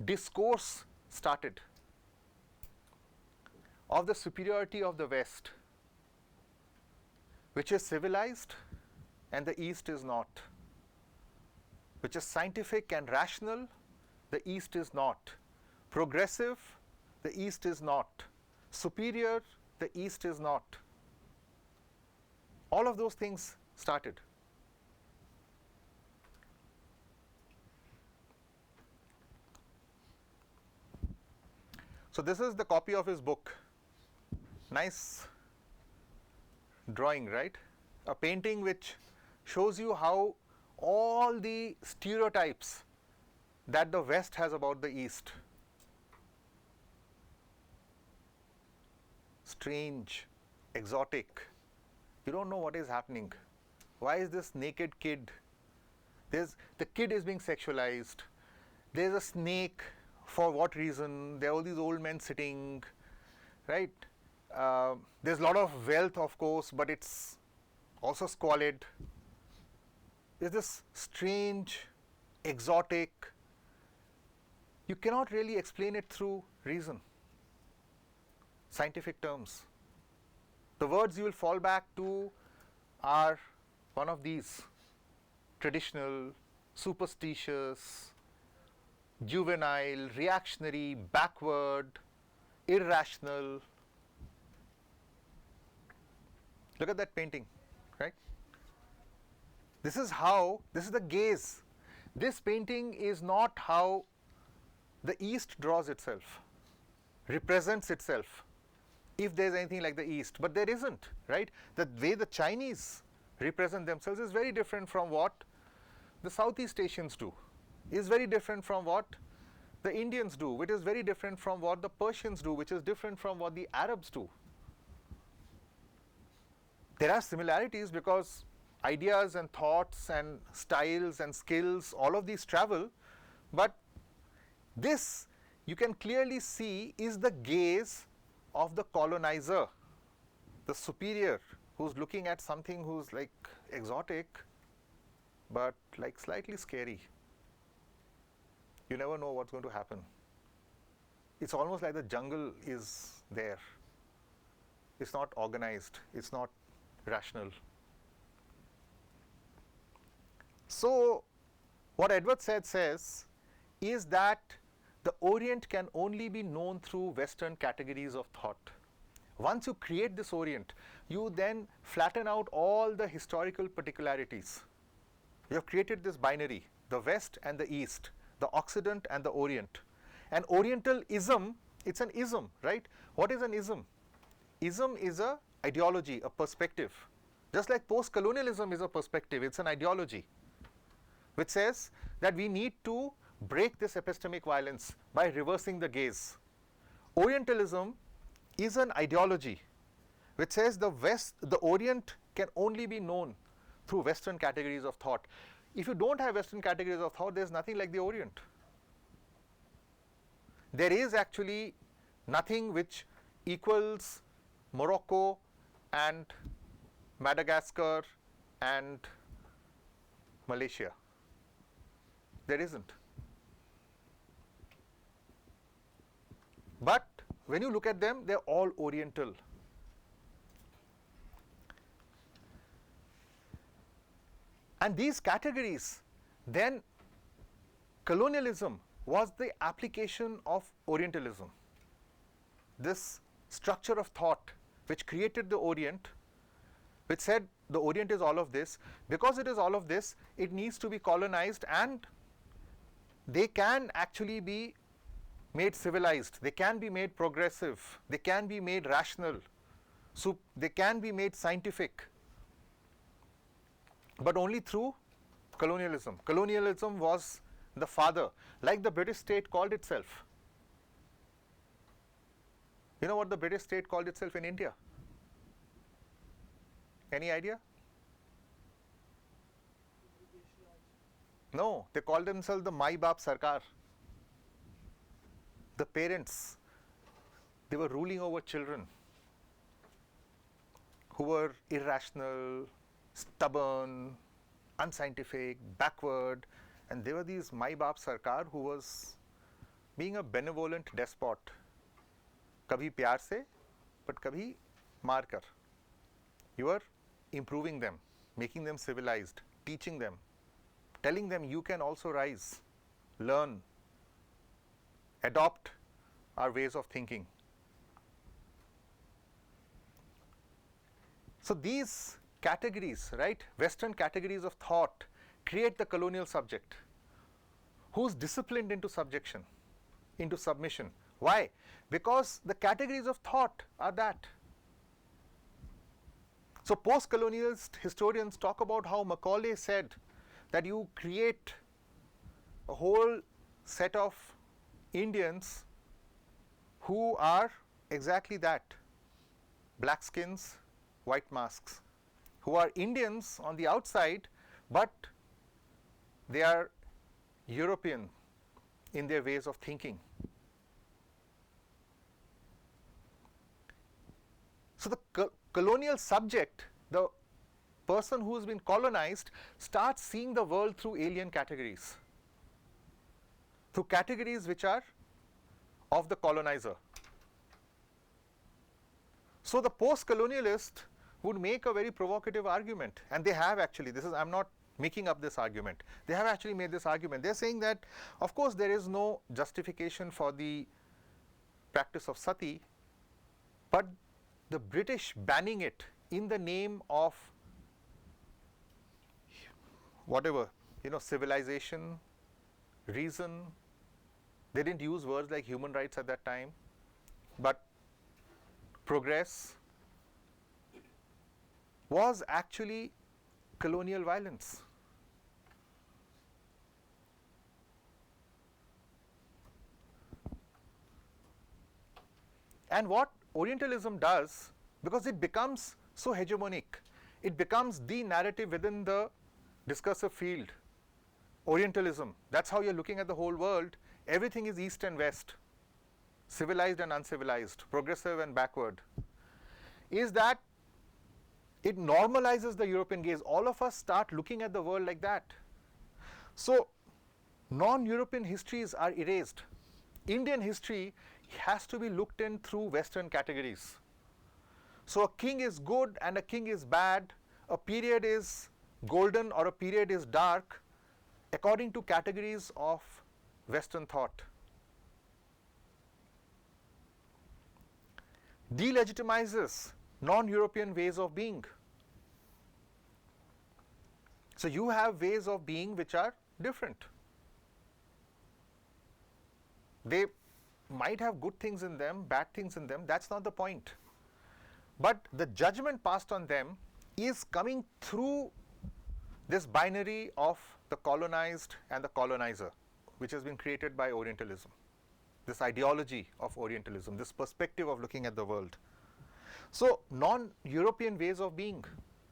discourse started of the superiority of the West, which is civilized and the East is not, which is scientific and rational, the East is not, progressive, the East is not, superior, the East is not. All of those things started. So this is the copy of his book. Nice drawing, right? A painting which shows you how all the stereotypes that the West has about the East, strange, exotic, you don't know what is happening. Why is this naked kid? The kid is being sexualized. There's a snake. For what reason? There are all these old men sitting, right? There's a lot of wealth, of course, but it's also squalid. There's this strange, exotic. You cannot really explain it through reason, scientific terms. The words you will fall back to are one of these: traditional, superstitious, juvenile, reactionary, backward, irrational. Look at that painting, right? This is the gaze. This painting is not how the East draws itself, represents itself, if there is anything like the East. But there isn't, right? The way the Chinese represent themselves is very different from what the Southeast Asians do, is very different from what the Indians do, which is very different from what the Persians do, which is different from what the Arabs do. There are similarities because ideas and thoughts and styles and skills, all of these travel, but this you can clearly see is the gaze of the colonizer, the superior, who's looking at something who's like exotic, but like slightly scary. You never know what's going to happen. It's almost like the jungle is there. It's not organized, it's not rational. So, what Edward Said says is that the Orient can only be known through Western categories of thought. Once you create this Orient, you then flatten out all the historical particularities. You have created this binary, the West and the East, the Occident and the Orient. And Oriental ism, it's an ism, right? What is an ism? Ism is a ideology, a perspective. Just like post-colonialism is a perspective, it's an ideology, which says that we need to break this epistemic violence by reversing the gaze. Orientalism is an ideology which says the West, the Orient can only be known through Western categories of thought. If you don't have Western categories of thought, there's nothing like the Orient. There is actually nothing which equals Morocco and Madagascar and Malaysia. There isn't. But when you look at them, they're all Oriental. And these categories, then colonialism was the application of Orientalism. This structure of thought which created the Orient, which said the Orient is all of this. Because it is all of this, it needs to be colonized, and they can actually be made civilized, they can be made progressive, they can be made rational, so they can be made scientific, but only through colonialism. Colonialism was the father, like the British state called itself. You know what the British state called itself in India? Any idea? No, they called themselves the Mai Baap Sarkar. The parents, they were ruling over children who were irrational, stubborn, unscientific, backward, and they were these Mai Baap Sarkar who was being a benevolent despot. Kabhi pyar se, but kabhi maar kar. You are improving them, making them civilized, teaching them, telling them you can also rise, learn, adopt our ways of thinking. So these categories, right, Western categories of thought, create the colonial subject who's disciplined into subjection, into submission. Why? Because the categories of thought are that. So post-colonialist historians talk about how Macaulay said that you create a whole set of Indians who are exactly that, black skins, white masks, who are Indians on the outside, but they are European in their ways of thinking. So the colonial subject, the person who has been colonized, starts seeing the world through alien categories, through categories which are of the colonizer. So the post-colonialist would make a very provocative argument, and they have actually, this is, I'm not making up this argument, they have actually made this argument. They're saying that, of course, there is no justification for the practice of sati, but the British banning it in the name of whatever, civilization, reason. They didn't use words like human rights at that time, but progress was actually colonial violence. And what Orientalism does, because it becomes so hegemonic, it becomes the narrative within the discursive field. Orientalism, that's how you're looking at the whole world. Everything is East and West. civilized and uncivilized, progressive and backward, is that it normalizes the European gaze. All of us start looking at the world like that. So, non-European histories are erased. Indian history has to be looked in through Western categories. So, a king is good and a king is bad, a period is golden or a period is dark, according to categories of Western thought. Delegitimizes non-European ways of being. So you have ways of being which are different. They might have good things in them, bad things in them, that's not the point. But the judgment passed on them is coming through this binary of the colonized and the colonizer, which has been created by Orientalism. This ideology of Orientalism, this perspective of looking at the world. So, non-European ways of being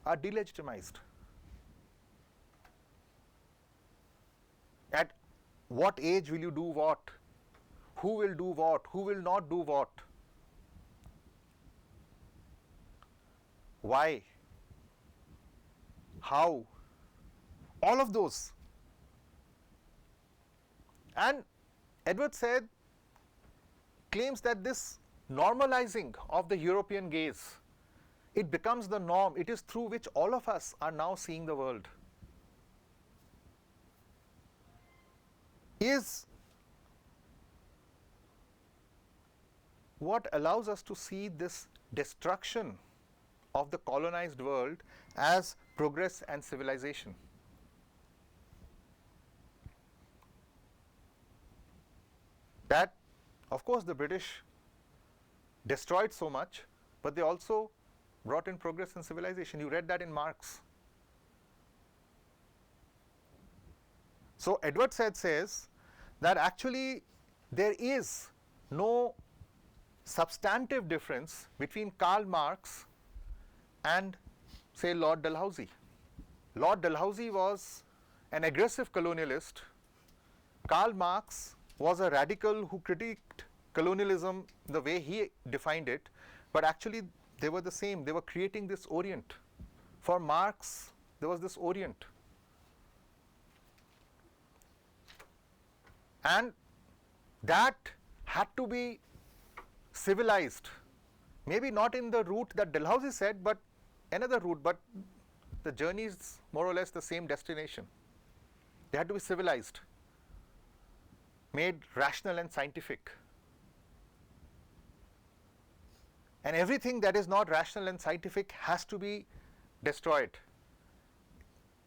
are delegitimized. At what age will you do what? Who will do what? Who will not do what? Why? How? All of those. And Edward Said claims that this normalizing of the European gaze, it becomes the norm. It is through which all of us are now seeing the world. Is what allows us to see this destruction of the colonized world as progress and civilization. That, of course, the British destroyed so much, but they also brought in progress and civilization. You read that in Marx. So Edward Said says that actually there is no substantive difference between Karl Marx and, say, Lord Dalhousie. Lord Dalhousie was an aggressive colonialist. Karl Marx was a radical who critiqued colonialism the way he defined it, but actually they were the same. They were creating this Orient. For Marx, there was this Orient. And that had to be civilized. Maybe not in the route that Dalhousie said, but another route, but the journey is more or less the same destination. They had to be civilized, made rational and scientific. And everything that is not rational and scientific has to be destroyed.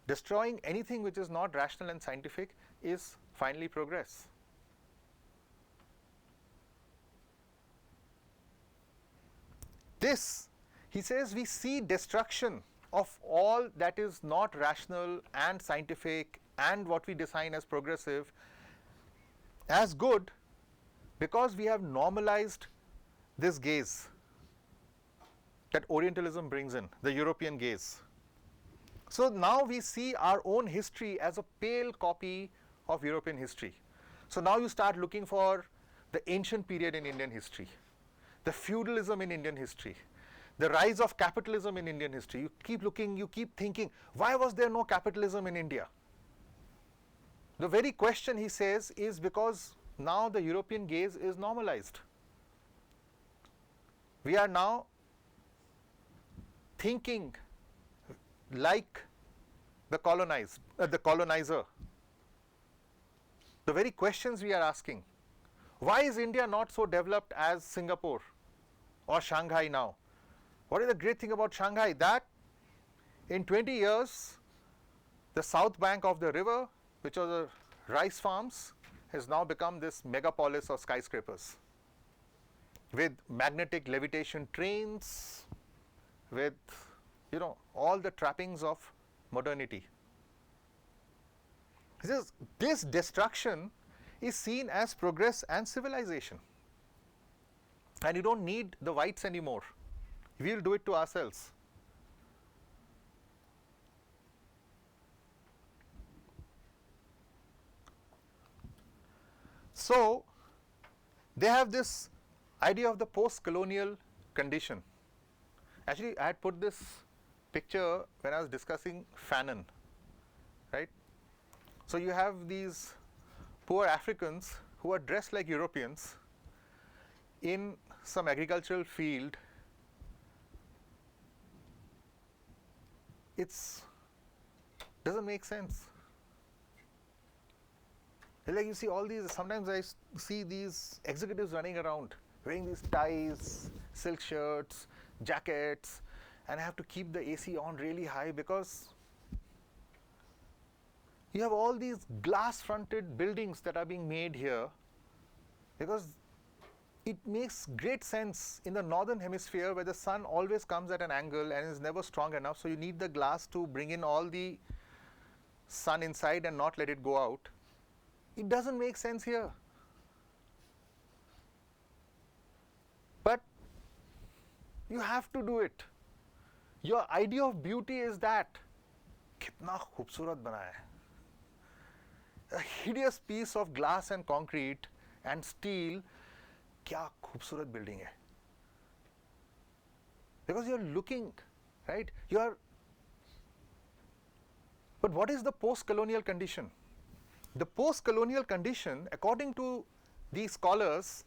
Destroying anything which is not rational and scientific is finally progress. This, he says, we see destruction of all that is not rational and scientific and what we define as progressive as good, because we have normalized this gaze that Orientalism brings in, the European gaze. So now we see our own history as a pale copy of European history. So now you start looking for the ancient period in Indian history, the feudalism in Indian history, the rise of capitalism in Indian history. You keep looking, you keep thinking, why was there no capitalism in India? The very question, he says, is because now the European gaze is normalized. We are now thinking like the colonizer. The very questions we are asking. Why is India not so developed as Singapore or Shanghai now? What is the great thing about Shanghai? That in 20 years, the south bank of the river, which was the rice farms, has now become this megapolis of skyscrapers with magnetic levitation trains, with, you know, all the trappings of modernity. He says this destruction is seen as progress and civilization. And you don't need the whites anymore. We'll do it to ourselves. So they have this idea of the post-colonial condition. Actually, I had put this picture when I was discussing Fanon, right? So you have these poor Africans who are dressed like Europeans in some agricultural field. It's doesn't make sense. Like you see all these, sometimes I see these executives running around wearing these ties, silk shirts, jackets, and I have to keep the AC on really high because you have all these glass-fronted buildings that are being made here, because it makes great sense in the northern hemisphere where the sun always comes at an angle and is never strong enough, so you need the glass to bring in all the sun inside and not let it go out. It doesn't make sense here. But you have to do it. Your idea of beauty is that कितना खूबसूरत बनाया है. A hideous piece of glass and concrete and steel, क्या खूबसूरत building है. Because you're looking, right? But what is the post-colonial condition? The post-colonial condition, according to these scholars,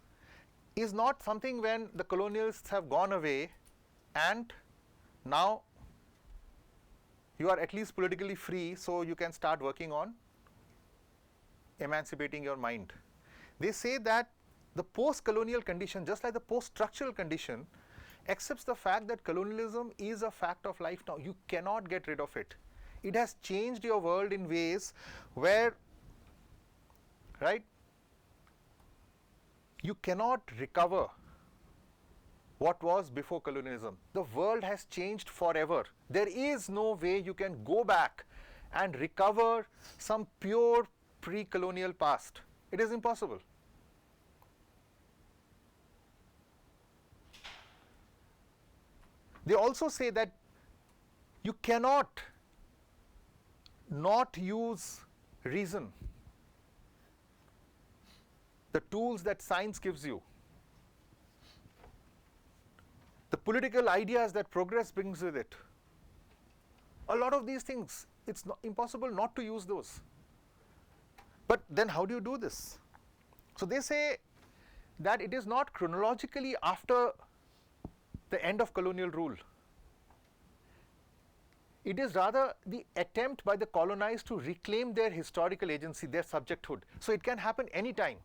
is not something when the colonialists have gone away and now you are at least politically free, so you can start working on emancipating your mind. They say that the post-colonial condition, just like the post-structural condition, accepts the fact that colonialism is a fact of life now. You cannot get rid of it. It has changed your world in ways where, right, you cannot recover what was before colonialism. The world has changed forever. There is no way you can go back and recover some pure pre-colonial past. It is impossible. They also say that you cannot not use reason, the tools that science gives you, the political ideas that progress brings with it. A lot of these things, it's impossible not to use those. But then how do you do this? So they say that it is not chronologically after the end of colonial rule. It is rather the attempt by the colonized to reclaim their historical agency, their subjecthood. So it can happen any time.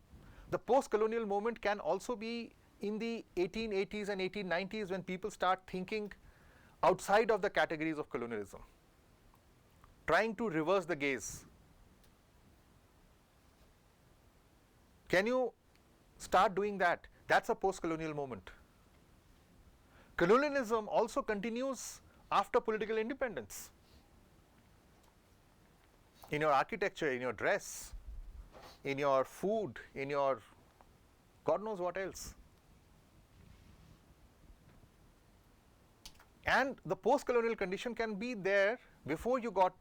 The post-colonial movement can also be in the 1880s and 1890s when people start thinking outside of the categories of colonialism, trying to reverse the gaze. Can you start doing that? That's a post-colonial moment. Colonialism also continues after political independence. In your architecture, in your dress, in your food, in your God knows what else. And the post-colonial condition can be there before you got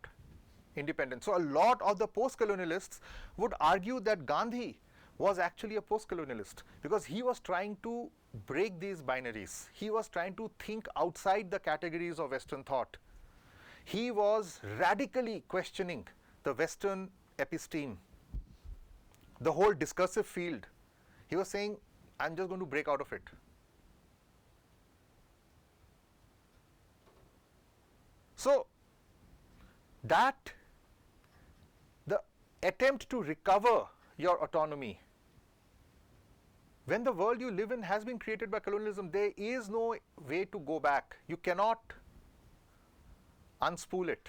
independence. So a lot of the post-colonialists would argue that Gandhi was actually a post-colonialist because he was trying to break these binaries. He was trying to think outside the categories of Western thought. He was radically questioning the Western episteme, the whole discursive field. He was saying, I'm just going to break out of it. So that the attempt to recover your autonomy, when the world you live in has been created by colonialism, there is no way to go back. You cannot unspool it.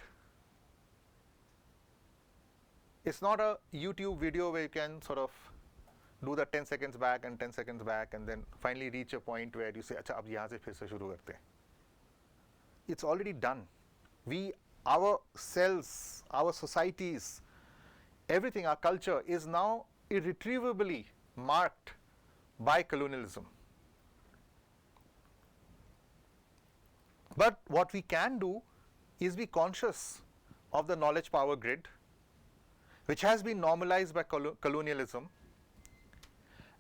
It's not a YouTube video where you can sort of do the 10 seconds back and 10 seconds back and then finally reach a point where you say, अच्छा अब यहाँ से फिर से शुरू करते हैं. It's already done. Our cells, our societies, everything, our culture is now irretrievably marked by colonialism. But what we can do is be conscious of the knowledge power grid, which has been normalized by colonialism,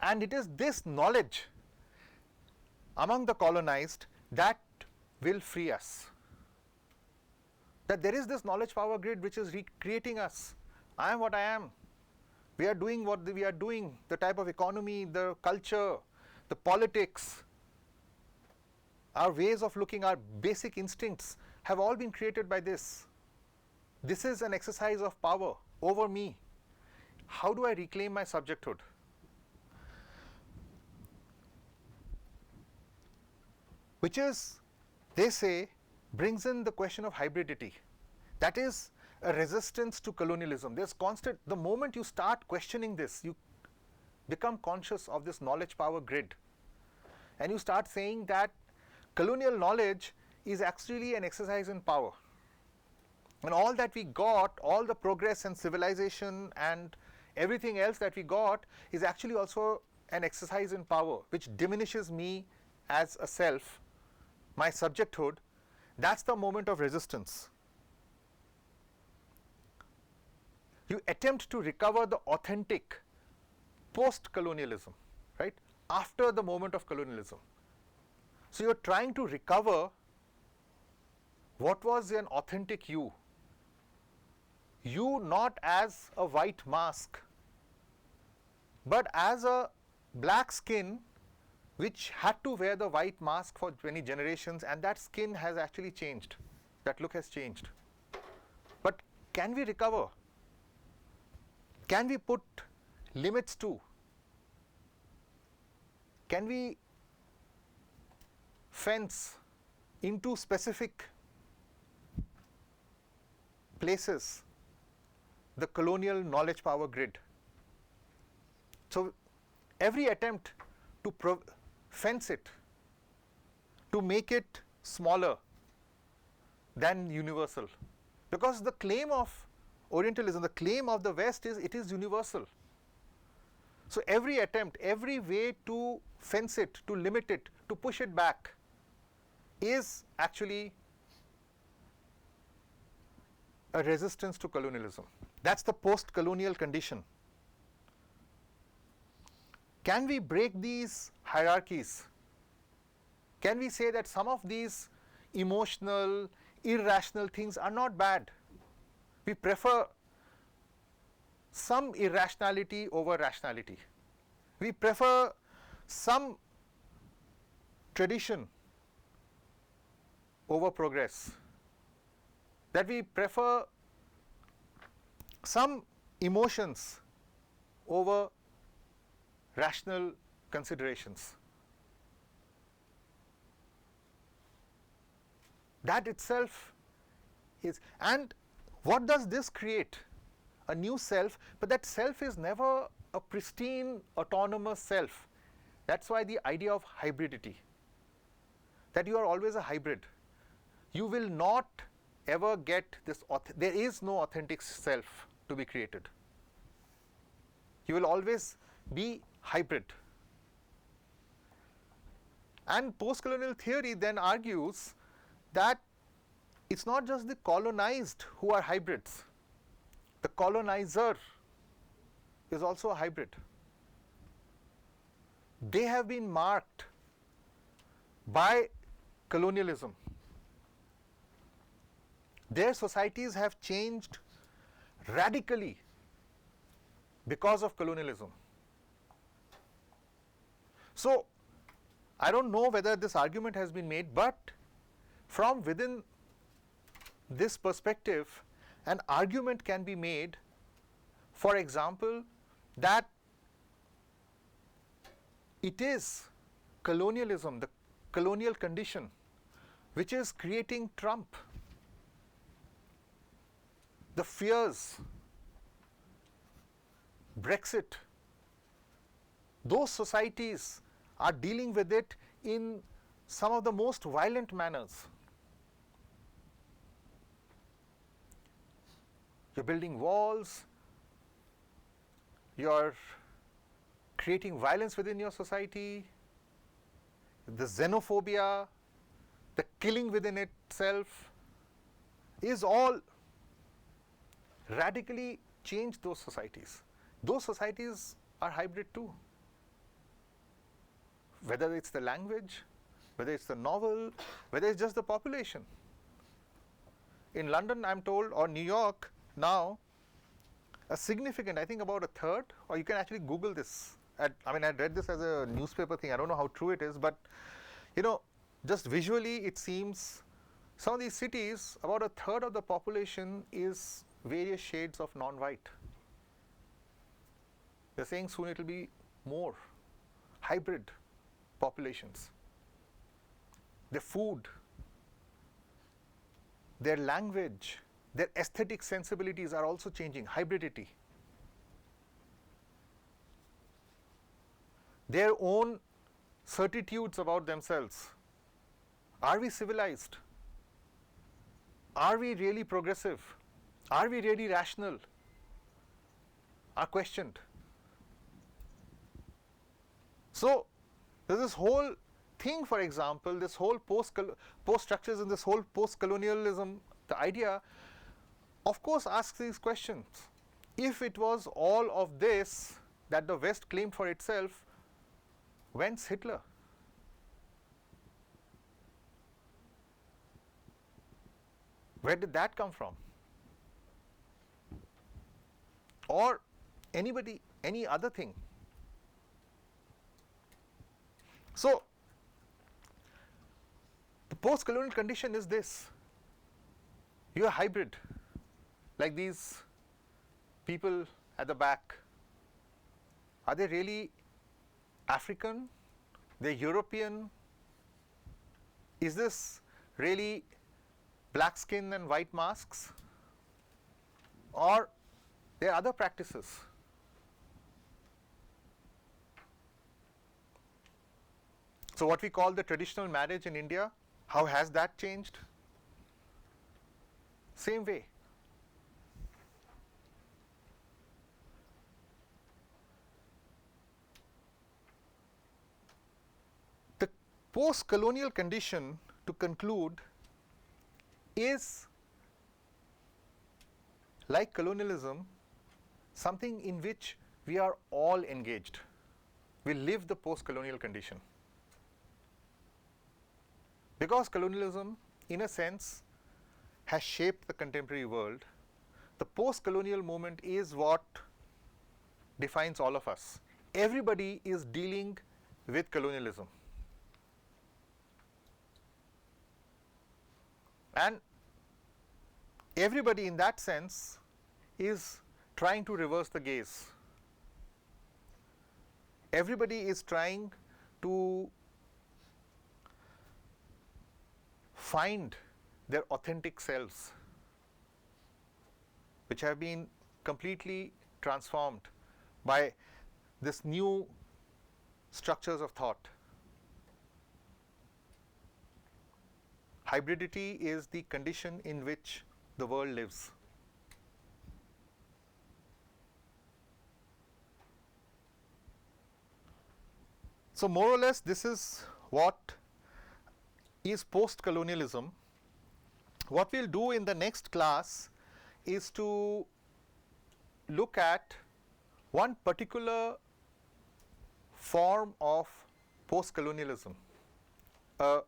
and it is this knowledge among the colonized that will free us. That there is this knowledge power grid which is recreating us. I am what I am. We are doing what we are doing, the type of economy, the culture, the politics, our ways of looking, our basic instincts have all been created by this. This is an exercise of power over me. How do I reclaim my subjecthood? Which is, they say, brings in the question of hybridity. That is a resistance to colonialism. There's constant, the moment you start questioning this, you become conscious of this knowledge power grid. And you start saying that colonial knowledge is actually an exercise in power. And all that we got, all the progress and civilization and everything else that we got is actually also an exercise in power, which diminishes me as a self, my subjecthood. That's the moment of resistance. You attempt to recover the authentic post-colonialism, right? After the moment of colonialism. So you're trying to recover what was an authentic you. You not as a white mask, but as a black skin which had to wear the white mask for many generations, and that skin has actually changed. That look has changed. But can we recover? Can we put limits to? Can we fence into specific places the colonial knowledge power grid? So every attempt to fence it, to make it smaller than universal, because the claim of Orientalism, the claim of the West is it is universal. So every attempt, every way to fence it, to limit it, to push it back is actually a resistance to colonialism. That's the post-colonial condition. Can we break these hierarchies? Can we say that some of these emotional, irrational things are not bad? We prefer some irrationality over rationality. We prefer some tradition over progress. That we prefer some emotions over rational considerations. That itself is, and what does this create? A new self, but that self is never a pristine, autonomous self. That's why the idea of hybridity, that you are always a hybrid. You will not ever get this, there is no authentic self to be created. You will always be hybrid. And post-colonial theory then argues that it's not just the colonized who are hybrids. The colonizer is also a hybrid. They have been marked by colonialism. Their societies have changed radically because of colonialism. So, I don't know whether this argument has been made, but from within this perspective, an argument can be made, for example, that it is colonialism, the colonial condition, which is creating Trump. The fears, Brexit, those societies are dealing with it in some of the most violent manners. You're building walls, you're creating violence within your society, the xenophobia, the killing within itself is all radically changed those societies. Those societies are hybrid too. Whether it's the language, whether it's the novel, whether it's just the population. In London, I'm told, or New York now, a significant, I think about a third, or you can actually Google this. I read this as a newspaper thing. I don't know how true it is, but just visually it seems some of these cities, about a third of the population is various shades of non-white. They're saying soon it will be more hybrid populations. Their food, their language, their aesthetic sensibilities are also changing, hybridity. Their own certitudes about themselves. Are we civilized? Are we really progressive? Are we really rational? Are questioned. So, there's this whole thing, for example, this whole post-structuralism, this whole post-colonialism, the idea, of course, asks these questions. If it was all of this that the West claimed for itself, whence Hitler? Where did that come from? Or anybody, any other thing? So, the post-colonial condition is this. You are hybrid, like these people at the back. Are they really African? They're European? Is this really black skin and white masks? Or there are other practices? So what we call the traditional marriage in India, how has that changed? Same way. The post-colonial condition, to conclude, is, like colonialism, something in which we are all engaged. We live the post-colonial condition. Because colonialism, in a sense, has shaped the contemporary world, the post-colonial movement is what defines all of us. Everybody is dealing with colonialism. And everybody in that sense is trying to reverse the gaze. Everybody is trying to find their authentic selves, which have been completely transformed by this new structures of thought. Hybridity is the condition in which the world lives. So more or less this is what is post-colonialism. What we'll do in the next class is to look at one particular form of post-colonialism, a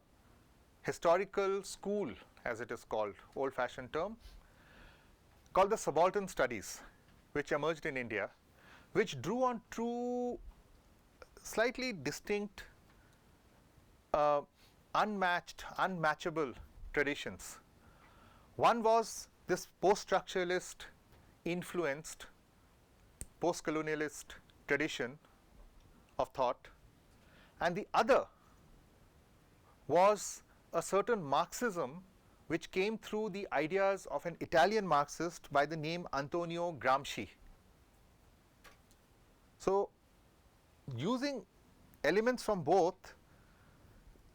historical school, as it is called, old-fashioned term, called the Subaltern Studies, which emerged in India, which drew on two slightly distinct, unmatchable traditions. One was this post-structuralist influenced post-colonialist tradition of thought, and the other was a certain Marxism which came through the ideas of an Italian Marxist by the name Antonio Gramsci. So, using elements from both,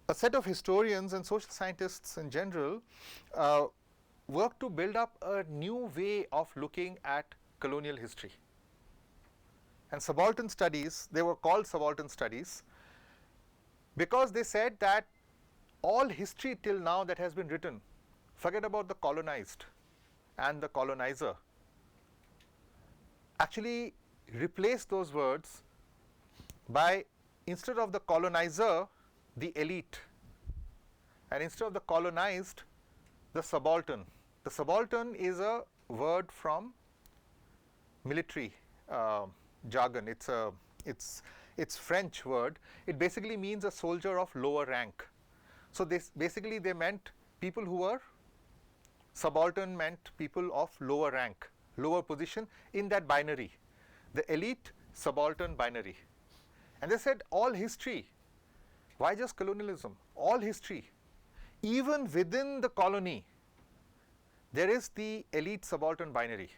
a set of historians and social scientists in general worked to build up a new way of looking at colonial history. And Subaltern Studies, they were called Subaltern Studies because they said that all history till now that has been written, forget about the colonized and the colonizer, actually replace those words by, instead of the colonizer, the elite, and instead of the colonized, the subaltern. The subaltern is a word from military jargon. It's French word. It basically means a soldier of lower rank. So this basically they meant people who were subaltern, meant people of lower rank, lower position in that binary, the elite subaltern binary. And they said all history, why just colonialism? All history, even within the colony, there is the elite subaltern binary.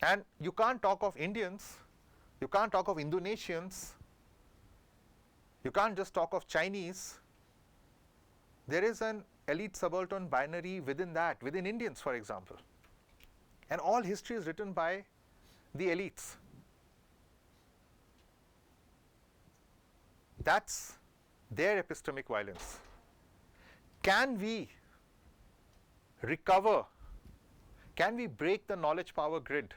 And you can't talk of Indians, you can't talk of Indonesians, you can't just talk of Chinese. There is an elite subaltern binary within that, within Indians, for example. And all history is written by the elites. That's their epistemic violence. Can we recover, can we break the knowledge power grid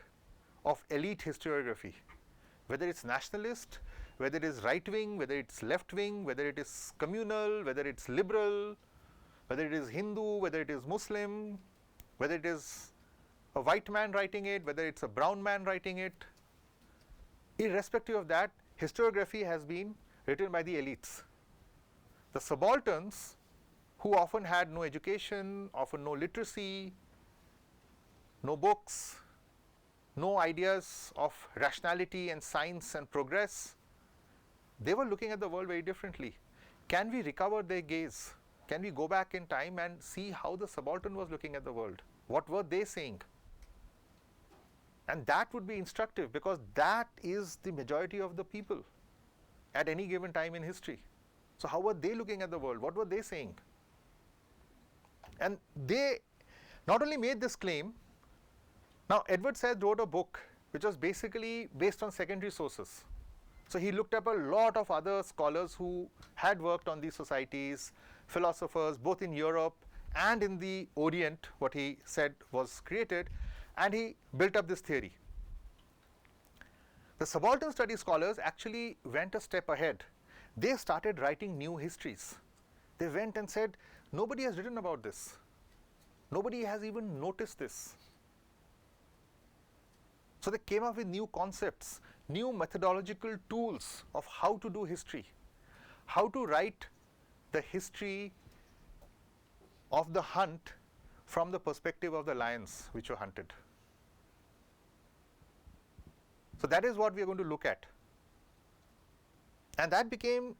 of elite historiography, whether it's nationalist, whether it is right wing, whether it's left wing, whether it is communal, whether it's liberal, whether it is Hindu, whether it is Muslim, whether it is a white man writing it, whether it's a brown man writing it. Irrespective of that, historiography has been written by the elites. The subalterns, who often had no education, often no literacy, no books, no ideas of rationality and science and progress, they were looking at the world very differently. Can we recover their gaze? Can we go back in time and see how the subaltern was looking at the world? What were they saying? And that would be instructive, because that is the majority of the people at any given time in history. So how were they looking at the world? What were they saying? And they not only made this claim. Now Edward Said wrote a book which was basically based on secondary sources. So he looked up a lot of other scholars who had worked on these societies, philosophers both in Europe and in the Orient, what he said was created, and he built up this theory. The Subaltern Studies scholars actually went a step ahead. They started writing new histories. They went and said, nobody has written about this. Nobody has even noticed this. So they came up with new concepts, new methodological tools of how to do history, how to write the history of the hunt from the perspective of the lions which were hunted. So that is what we are going to look at. And that became,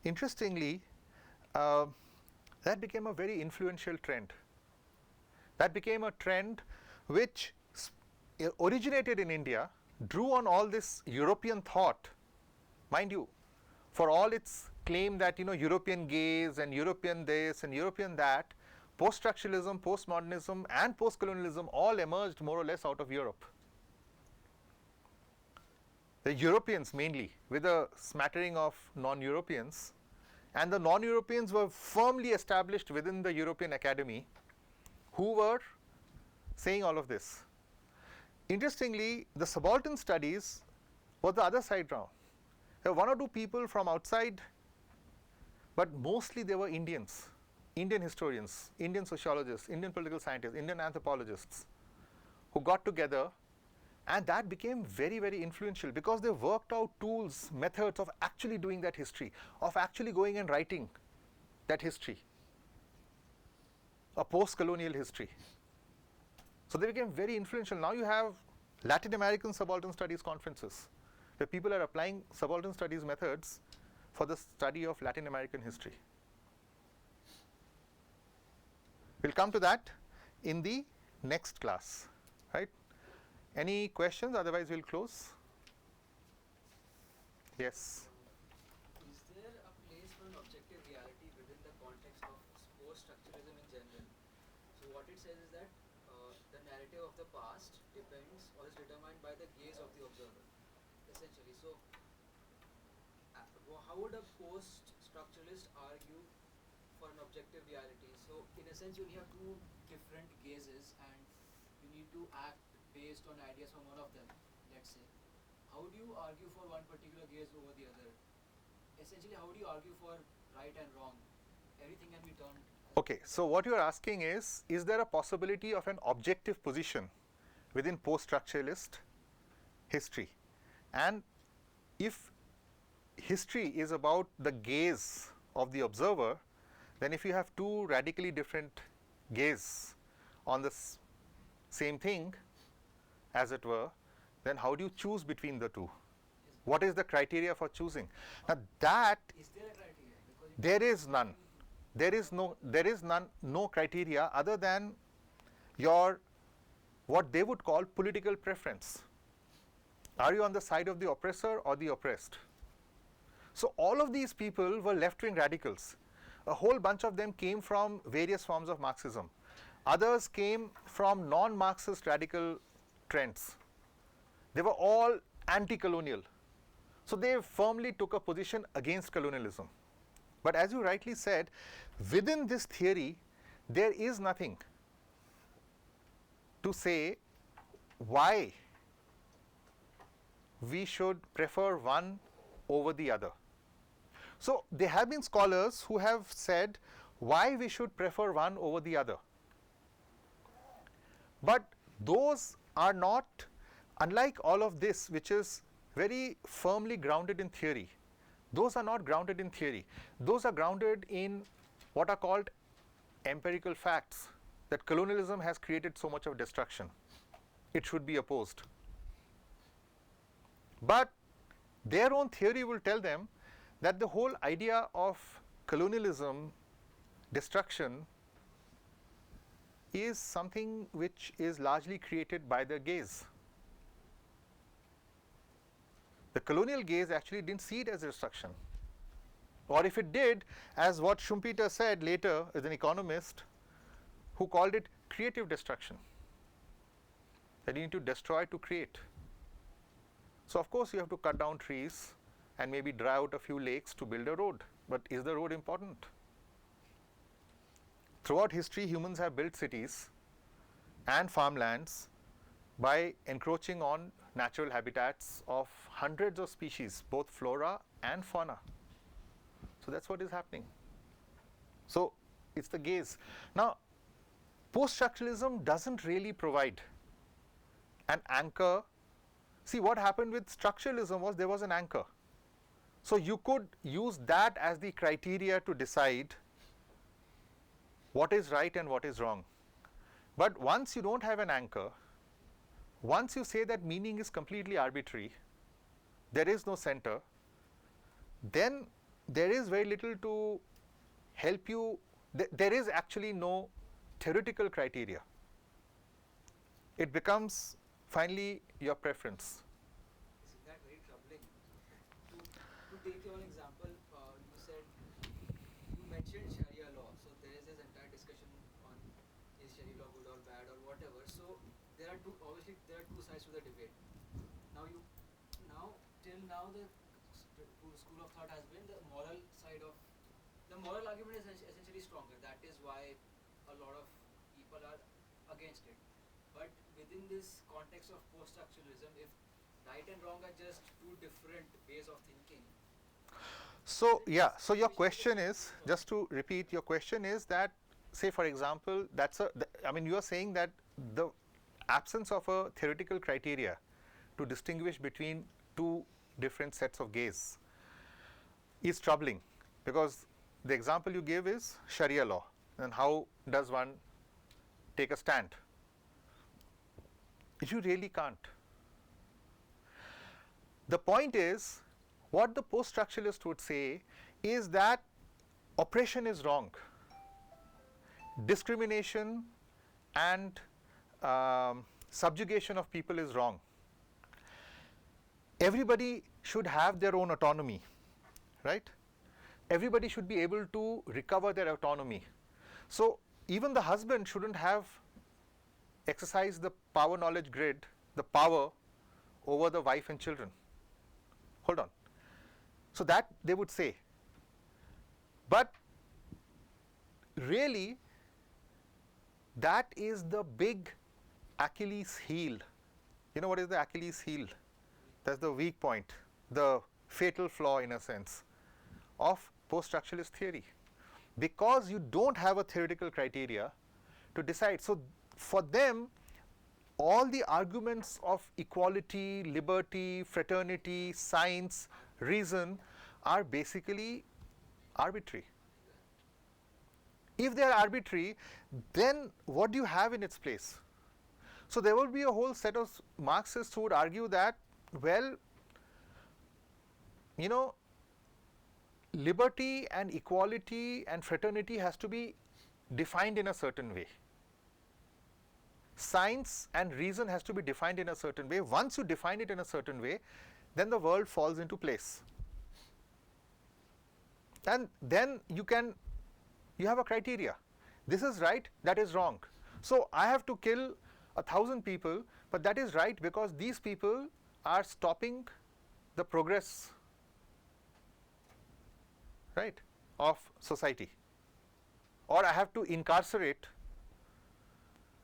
interestingly, that became a very influential trend. That became a trend which originated in India, drew on all this European thought. Mind you, for all its claim that, European gaze and European this and European that, post-structuralism, post-modernism and post-colonialism all emerged more or less out of Europe. The Europeans mainly, with a smattering of non-Europeans, and the non-Europeans were firmly established within the European academy, who were saying all of this. Interestingly, the Subaltern Studies was the other side round. There were one or two people from outside, but mostly they were Indians, Indian historians, Indian sociologists, Indian political scientists, Indian anthropologists, who got together, and that became very, very influential, because they worked out tools, methods of actually doing that history, of actually going and writing that history, a post-colonial history. So they became very influential. Now you have Latin American Subaltern Studies conferences, where people are applying Subaltern Studies methods for the study of Latin American history. We'll come to that in the next class, right? Any questions? Otherwise we'll close. Yes. Is there a place for an objective reality within the context of post-structuralism in general? So what it says is that the narrative of the past depends or is determined by the gaze of the observer, essentially. So how would a post-structuralist argue for an objective reality? So in a sense, you only have two different gazes and you need to act based on ideas from one of them, let's say. How do you argue for one particular gaze over the other? Essentially, how do you argue for right and wrong, everything can be turned. As Okay, so what you are asking is there a possibility of an objective position within post-structuralist history? And if history is about the gaze of the observer, then if you have two radically different gaze on the same thing, as it were, then how do you choose between the two? What is the criteria for choosing? Now that is there a criteria? Because there is none. There is no criteria other than your what they would call political preference. Are you on the side of the oppressor or the oppressed? So all of these people were left-wing radicals. A whole bunch of them came from various forms of Marxism. Others came from non-Marxist radical trends. They were all anti-colonial. So they firmly took a position against colonialism. But as you rightly said, within this theory, there is nothing to say why we should prefer one over the other. So there have been scholars who have said why we should prefer one over the other. But those are not, unlike all of this, which is very firmly grounded in theory, those are not grounded in theory. Those are grounded in what are called empirical facts, that colonialism has created so much of destruction. It should be opposed. But their own theory will tell them that the whole idea of colonialism, destruction, is something which is largely created by the gaze. The colonial gaze actually didn't see it as destruction. Or if it did, as what Schumpeter said later as an economist, who called it creative destruction, that you need to destroy to create. So of course you have to cut down trees and maybe dry out a few lakes to build a road. But is the road important? Throughout history, humans have built cities and farmlands by encroaching on natural habitats of hundreds of species, both flora and fauna. So that's what is happening. So it's the gaze. Now, post-structuralism doesn't really provide an anchor. See, what happened with structuralism was there was an anchor. So you could use that as the criteria to decide what is right and what is wrong. But once you don't have an anchor, once you say that meaning is completely arbitrary, there is no center, then there is very little to help you. There is actually no theoretical criteria. It becomes finally your preference. isn't that very troubling? To take your example, you said, you mentioned Sharia law. So there is this entire discussion on is Sharia law good or bad or whatever. So there are obviously there are two sides to the debate. Till now the school of thought has been the moral side of, the moral argument is essentially stronger. That is why a lot of people are against it. But within this context of post-structuralism, if right and wrong are just two different ways of thinking. So yeah, so your question is, just to repeat, your question is that, say for example, I mean you are saying that the absence of a theoretical criteria to distinguish between two different sets of gaze is troubling, because the example you gave is Sharia law, and how does one take a stand? You really can't. The point is, what the post-structuralist would say is that oppression is wrong. Discrimination and subjugation of people is wrong. Everybody should have their own autonomy, right? Everybody should be able to recover their autonomy. So even the husband shouldn't have exercised the power knowledge grid, the power over the wife and children. Hold on. So that they would say. But really, that is the big Achilles heel. You know what is the Achilles heel? That's the weak point, the fatal flaw in a sense of post-structuralist theory, because you don't have a theoretical criteria to decide. So for them, all the arguments of equality, liberty, fraternity, science, reason are basically arbitrary. If they are arbitrary, then what do you have in its place? So there will be a whole set of Marxists who would argue that, well, you know, liberty and equality and fraternity has to be defined in a certain way. Science and reason has to be defined in a certain way. Once you define it in a certain way, then the world falls into place. And then you have a criteria. This is right, that is wrong. So I have to kill 1,000 people, but that is right because these people are stopping the progress, right, of society. Or I have to incarcerate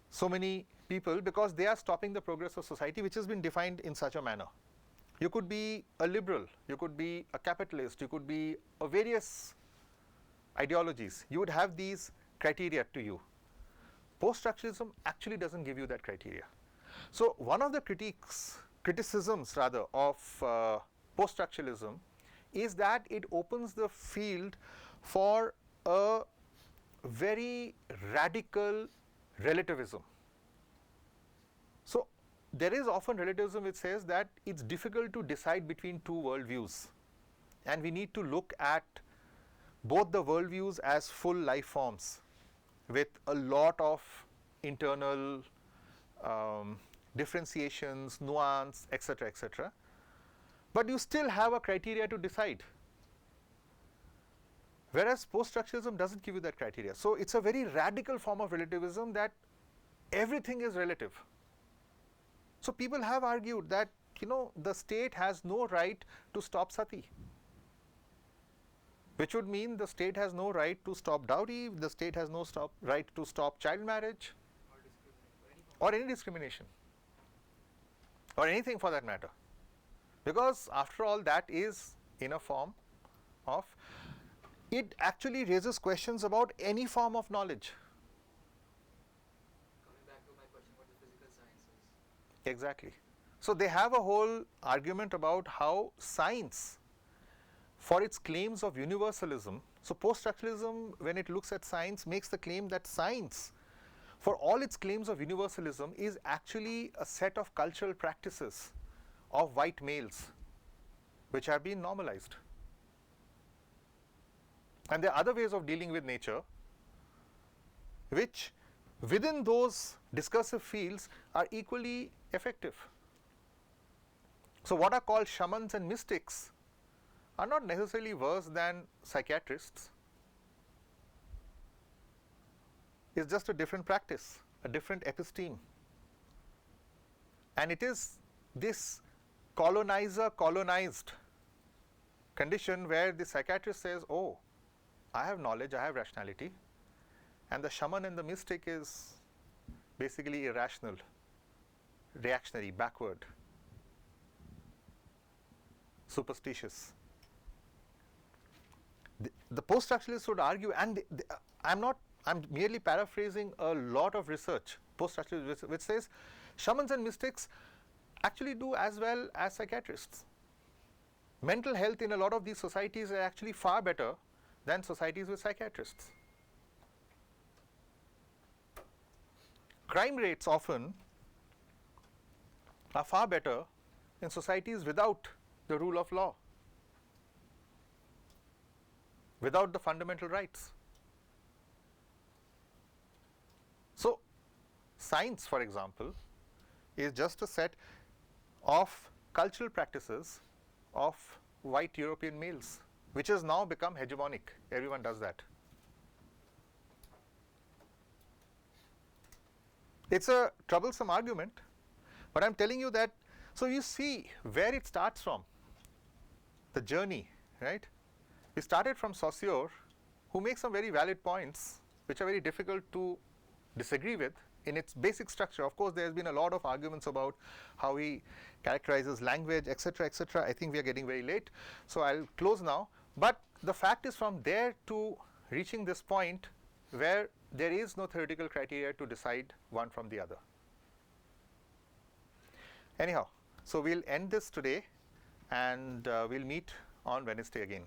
so many people because they are stopping the progress of society, which has been defined in such a manner. You could be a liberal, you could be a capitalist, you could be a various ideologies. You would have these criteria to you. Post-structuralism actually doesn't give you that criteria. So one of the criticisms rather of post-structuralism is that it opens the field for a very radical relativism. So there is often relativism which says that it's difficult to decide between two worldviews, and we need to look at both the worldviews as full life forms with a lot of internal differentiations, nuance, etc., etc. But you still have a criteria to decide. Whereas post-structuralism doesn't give you that criteria. So it's a very radical form of relativism that everything is relative. So people have argued that, you know, the state has no right to stop sati, which would mean the state has no right to stop dowry, the state has no right to stop child marriage or any discrimination or anything for that matter, because after all that is in a form of, it actually raises questions about any form of knowledge. Coming back to my question about the physical sciences. Exactly. So they have a whole argument about how science, for its claims of universalism, so post-structuralism, when it looks at science, makes the claim that science, for all its claims of universalism, is actually a set of cultural practices of white males which have been normalized. And there are other ways of dealing with nature which, within those discursive fields, are equally effective. So what are called shamans and mystics are not necessarily worse than psychiatrists. It's just a different practice, a different episteme. And it is this colonizer-colonized condition where the psychiatrist says, oh, I have knowledge, I have rationality, and the shaman and the mystic is basically irrational, reactionary, backward, superstitious. The post-structuralists would argue, and I'm merely paraphrasing a lot of research, post-structuralism, which says shamans and mystics actually do as well as psychiatrists. Mental health in a lot of these societies are actually far better than societies with psychiatrists. Crime rates often are far better in societies without the rule of law, without the fundamental rights. So science, for example, is just a set of cultural practices of white European males, which has now become hegemonic. Everyone does that. It's a troublesome argument, but I'm telling you that, so you see where it starts from, the journey, right? We started from Saussure, who makes some very valid points, which are very difficult to disagree with in its basic structure. Of course, there has been a lot of arguments about how he characterizes language, etc., etc. I think we are getting very late, so I'll close now. But the fact is, from there to reaching this point where there is no theoretical criteria to decide one from the other. Anyhow, so we'll end this today, and we'll meet on Wednesday again.